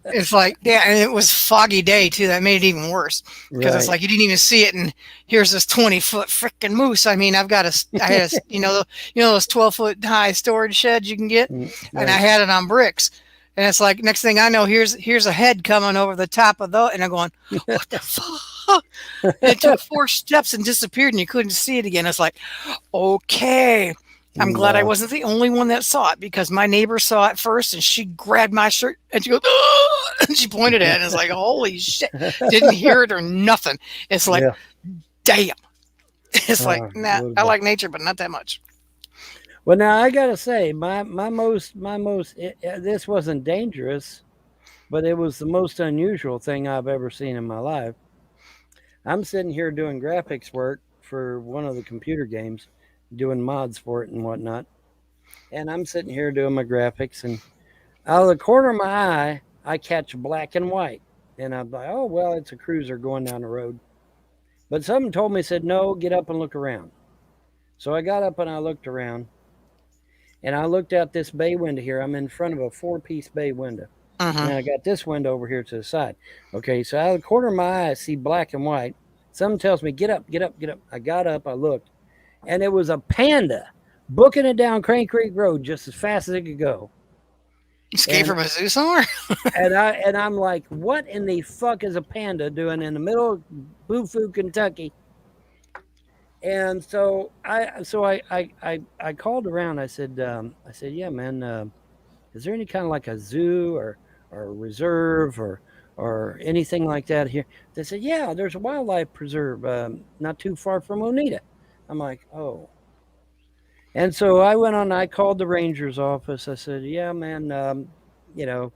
It's like, yeah, and it was foggy day too. That made it even worse because it's Right. like you didn't even see it. And here's this 20-foot freaking moose. I mean, I had a, those 12-foot high storage sheds you can get, and I Right. had it on bricks. And it's like next thing I know, here's a head coming over the top of those, and I'm going, what the fuck? And it took 4 steps and disappeared, and you couldn't see it again. It's like, okay. I'm glad I Wow. wasn't the only one that saw it because my neighbor saw it first and she grabbed my shirt and she goes, "Oh!" And she pointed at it and it's like, holy shit. Didn't hear it or nothing. It's like, Yeah. damn. It's like, nah, What I about- like nature, but not that much. Well, now I gotta say, this wasn't dangerous, but it was the most unusual thing I've ever seen in my life. I'm sitting here doing graphics work for one of the computer games, doing mods for it and whatnot. And I'm sitting here doing my graphics, and out of the corner of my eye, I catch black and white. And I'm like, oh, well, it's a cruiser going down the road. But something told me, said, no, get up and look around. So I got up and I looked around, and I looked out this bay window here. I'm in front of a 4-piece bay window. And Mm-hmm. I got this window over here to the side. Okay, so out of the corner of my eye, I see black and white. Something tells me, get up, get up, get up. I got up, I looked, and it was a panda booking it down Crane Creek Road just as fast as it could go. Escape And from a zoo somewhere? I'm like, what in the fuck is a panda doing in the middle of Boo-Foo, Kentucky? And so I called around. I said, yeah, man, is there any kind of like a zoo or a reserve or anything like that here? They said, yeah, there's a wildlife preserve not too far from Oneida. I'm like, oh. And so I went on. I called the ranger's office. I said, yeah, man, you know,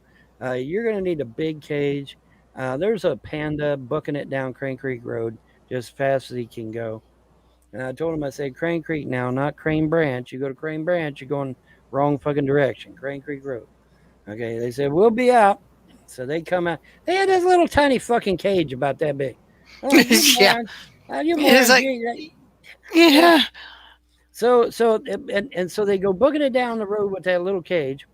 you're going to need a big cage. There's a panda booking it down Crane Creek Road just fast as he can go. And I told him, I said, Crane Creek now, not Crane Branch. You go to Crane Branch, you're going wrong fucking direction. Crane Creek Road. Okay, they said, we'll be out. So they come out. They had this little tiny fucking cage about that big. I'm like, you Yeah. moron. You It's moron. like, Yeah. yeah. And so they go booking it down the road with that little cage.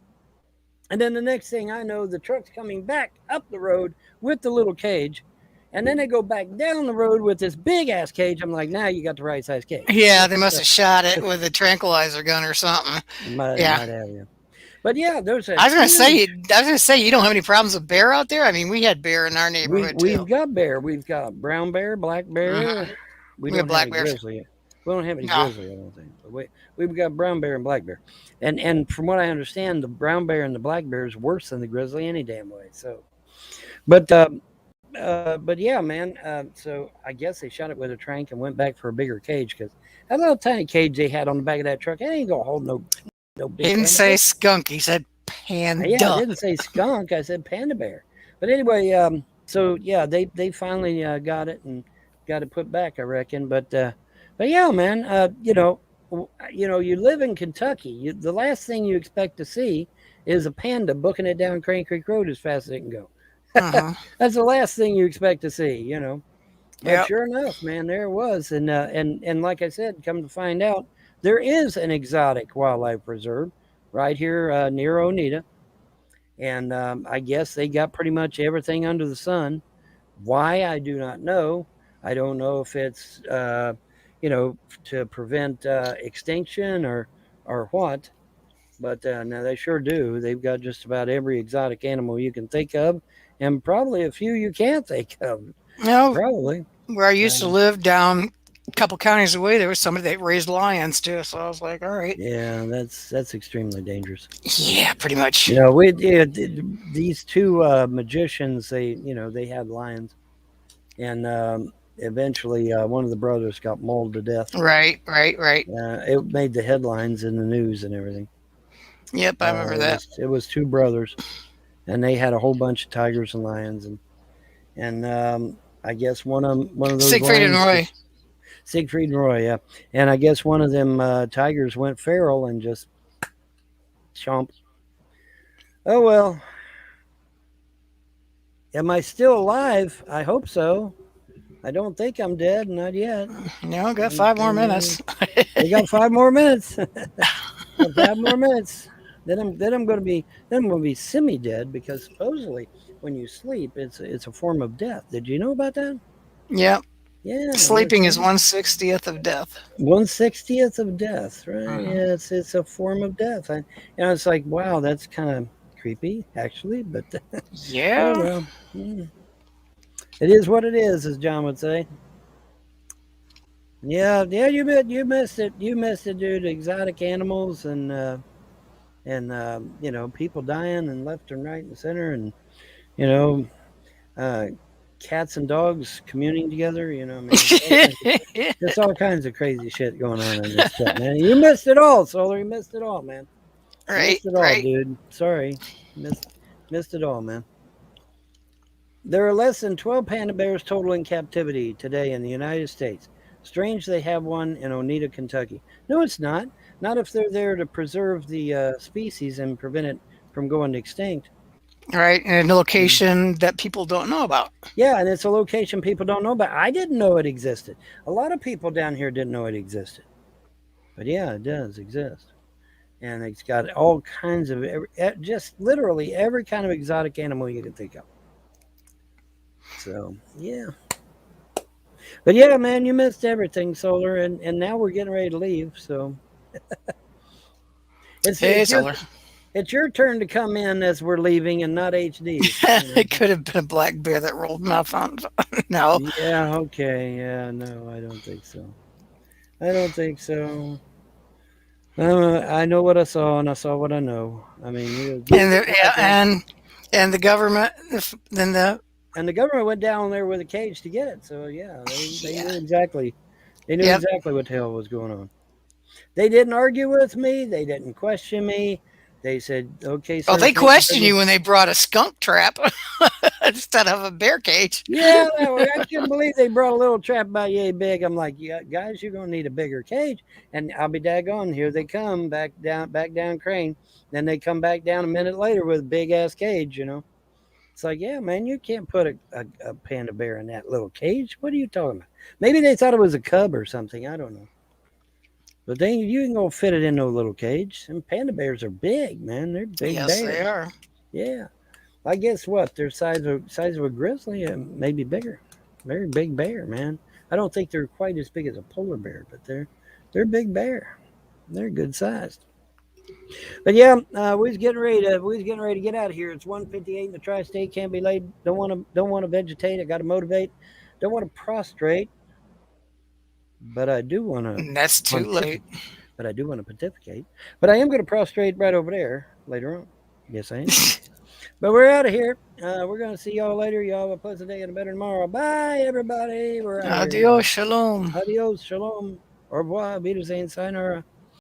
And then the next thing I know, the truck's coming back up the road with the little cage. And then they go back down the road with this big ass cage. I'm like, now you got the right size cage. Yeah, they must have shot it with a tranquilizer gun or something. Yeah. Might have you. But yeah, there's a I was gonna say, huge. you don't have any problems with bear out there. I mean, we had bear in our neighborhood We've too. got bear. We've got brown bear, black bear. Hmm. We We have don't have black any bears. grizzly. We don't have any No. grizzly. I don't think. But we've got brown bear and black bear. And from what I understand, the brown bear and the black bear is worse than the grizzly any damn way. So, but but yeah, man. So I guess they shot it with a trank and went back for a bigger cage because that little tiny cage they had on the back of that truck, it ain't gonna hold no He big didn't panda say bear. skunk. He said Yeah, I panda. didn't say skunk. I said panda bear. But anyway, so yeah, they finally got it and got it put back, I reckon. But yeah, man, you live in Kentucky. The last thing you expect to see is a panda booking it down Crane Creek Road as fast as it can go. Uh-huh. That's the last thing you expect to see. But Yep. sure enough, man, there it was, and like I said, come to find out, there is an exotic wildlife reserve right here near Oneida, and I guess they got pretty much everything under the sun. Why I do not know. I don't know if it's to prevent extinction or what. But now they sure do. They've got just about every exotic animal you can think of, and probably a few you can't think of. You know, Probably. where I used to Um, live down a couple counties away, there was somebody that raised lions too. So I was like, all right. yeah, that's extremely dangerous. Yeah, pretty much. These two magicians, they had lions, and eventually one of the brothers got mauled to death. Right, right, right. It made the headlines in the news and everything. Yep, I remember that. It was two brothers, and they had a whole bunch of tigers and lions, and I guess one of those Siegfried and lions Roy. just Siegfried and Roy, yeah, and I guess one of them tigers went feral and just chomp. Oh well, am I still alive? I hope so. I don't think I'm dead. Not yet. No, got 5 more minutes. We got 5 more minutes. Got 5 more minutes. Then I'm gonna be semi dead because supposedly when you sleep it's a form of death. Did you know about that? Yep. Yeah, Sleeping is 1/60th of death. 1/60th of death, right? Uh-huh. Yeah, it's a form of death. It's like wow, that's kind of creepy actually, but oh Yeah. well. It is what it is, as John would say. Yeah, yeah, you missed it. You missed it, dude. Exotic animals and people dying and left and right and center, and you know uh, cats and dogs communing together. I mean, there's all kinds of crazy shit going on in this stuff, man. You missed it all, Solar. You missed it all, man. Right, Missed it all, right. dude. Sorry, missed it all, man. There are less than 12 panda bears total in captivity today in the United States. Strange they have one in Oneida, Kentucky. No, it's not. Not if they're there to preserve the species and prevent it from going extinct. Right. And a Mm. location that people don't know about. Yeah, and it's a location people don't know about. I didn't know it existed. A lot of people down here didn't know it existed. But yeah, it does exist. And it's got all kinds of, just literally every kind of exotic animal you can think of. So, yeah. But yeah, man, you missed everything, Solar, and now we're getting ready to leave. So it's Hey, it's your Solar. it's your turn to come in as we're leaving, and not HD's. It could have been a black bear that rolled mouth on. No. Yeah. Okay. Yeah. No, I don't think so. I don't think so. I know what I saw, and I saw what I know. I mean, you And go yeah, out there, and the government, then the and the government went down there with a cage to get it. So yeah, they yeah, knew exactly. They knew yep. exactly what the hell was going on. They didn't argue with me. They didn't question me. They said, "Okay, Well, sir, they thank you questioned very much." you when they brought a skunk trap instead of a bear cage. Yeah, I couldn't believe they brought a little trap about yay big. I'm like, yeah, guys, you're gonna need a bigger cage. And I'll be daggone, here they come back down crane. Then they come back down a minute later with a big ass cage. It's like, yeah, man, you can't put a panda bear in that little cage. What are you talking about? Maybe they thought it was a cub or something. I don't know. But then you ain't gonna fit it in no little cage. And panda bears are big, man. They're big Yes, they bears. are. Yeah. I guess what? They're size of a grizzly and maybe bigger. Very big bear, man. I don't think they're quite as big as a polar bear, but they're big bear. They're good sized. But yeah, we was getting ready to get out of here. It's 1:58 in the tri-state. Can't be late. Don't want to vegetate. I got to motivate. Don't want to prostrate, but I do want to That's too late. pontificate. But I do want to pontificate. But I am going to prostrate right over there later on. Yes, I am. But we're out of here. We're going to see y'all later. Y'all have a pleasant day and a better tomorrow. Bye, everybody. We're out of here. Adios, shalom. Adios. Shalom. Au revoir. Wiedersehen. Sayonara.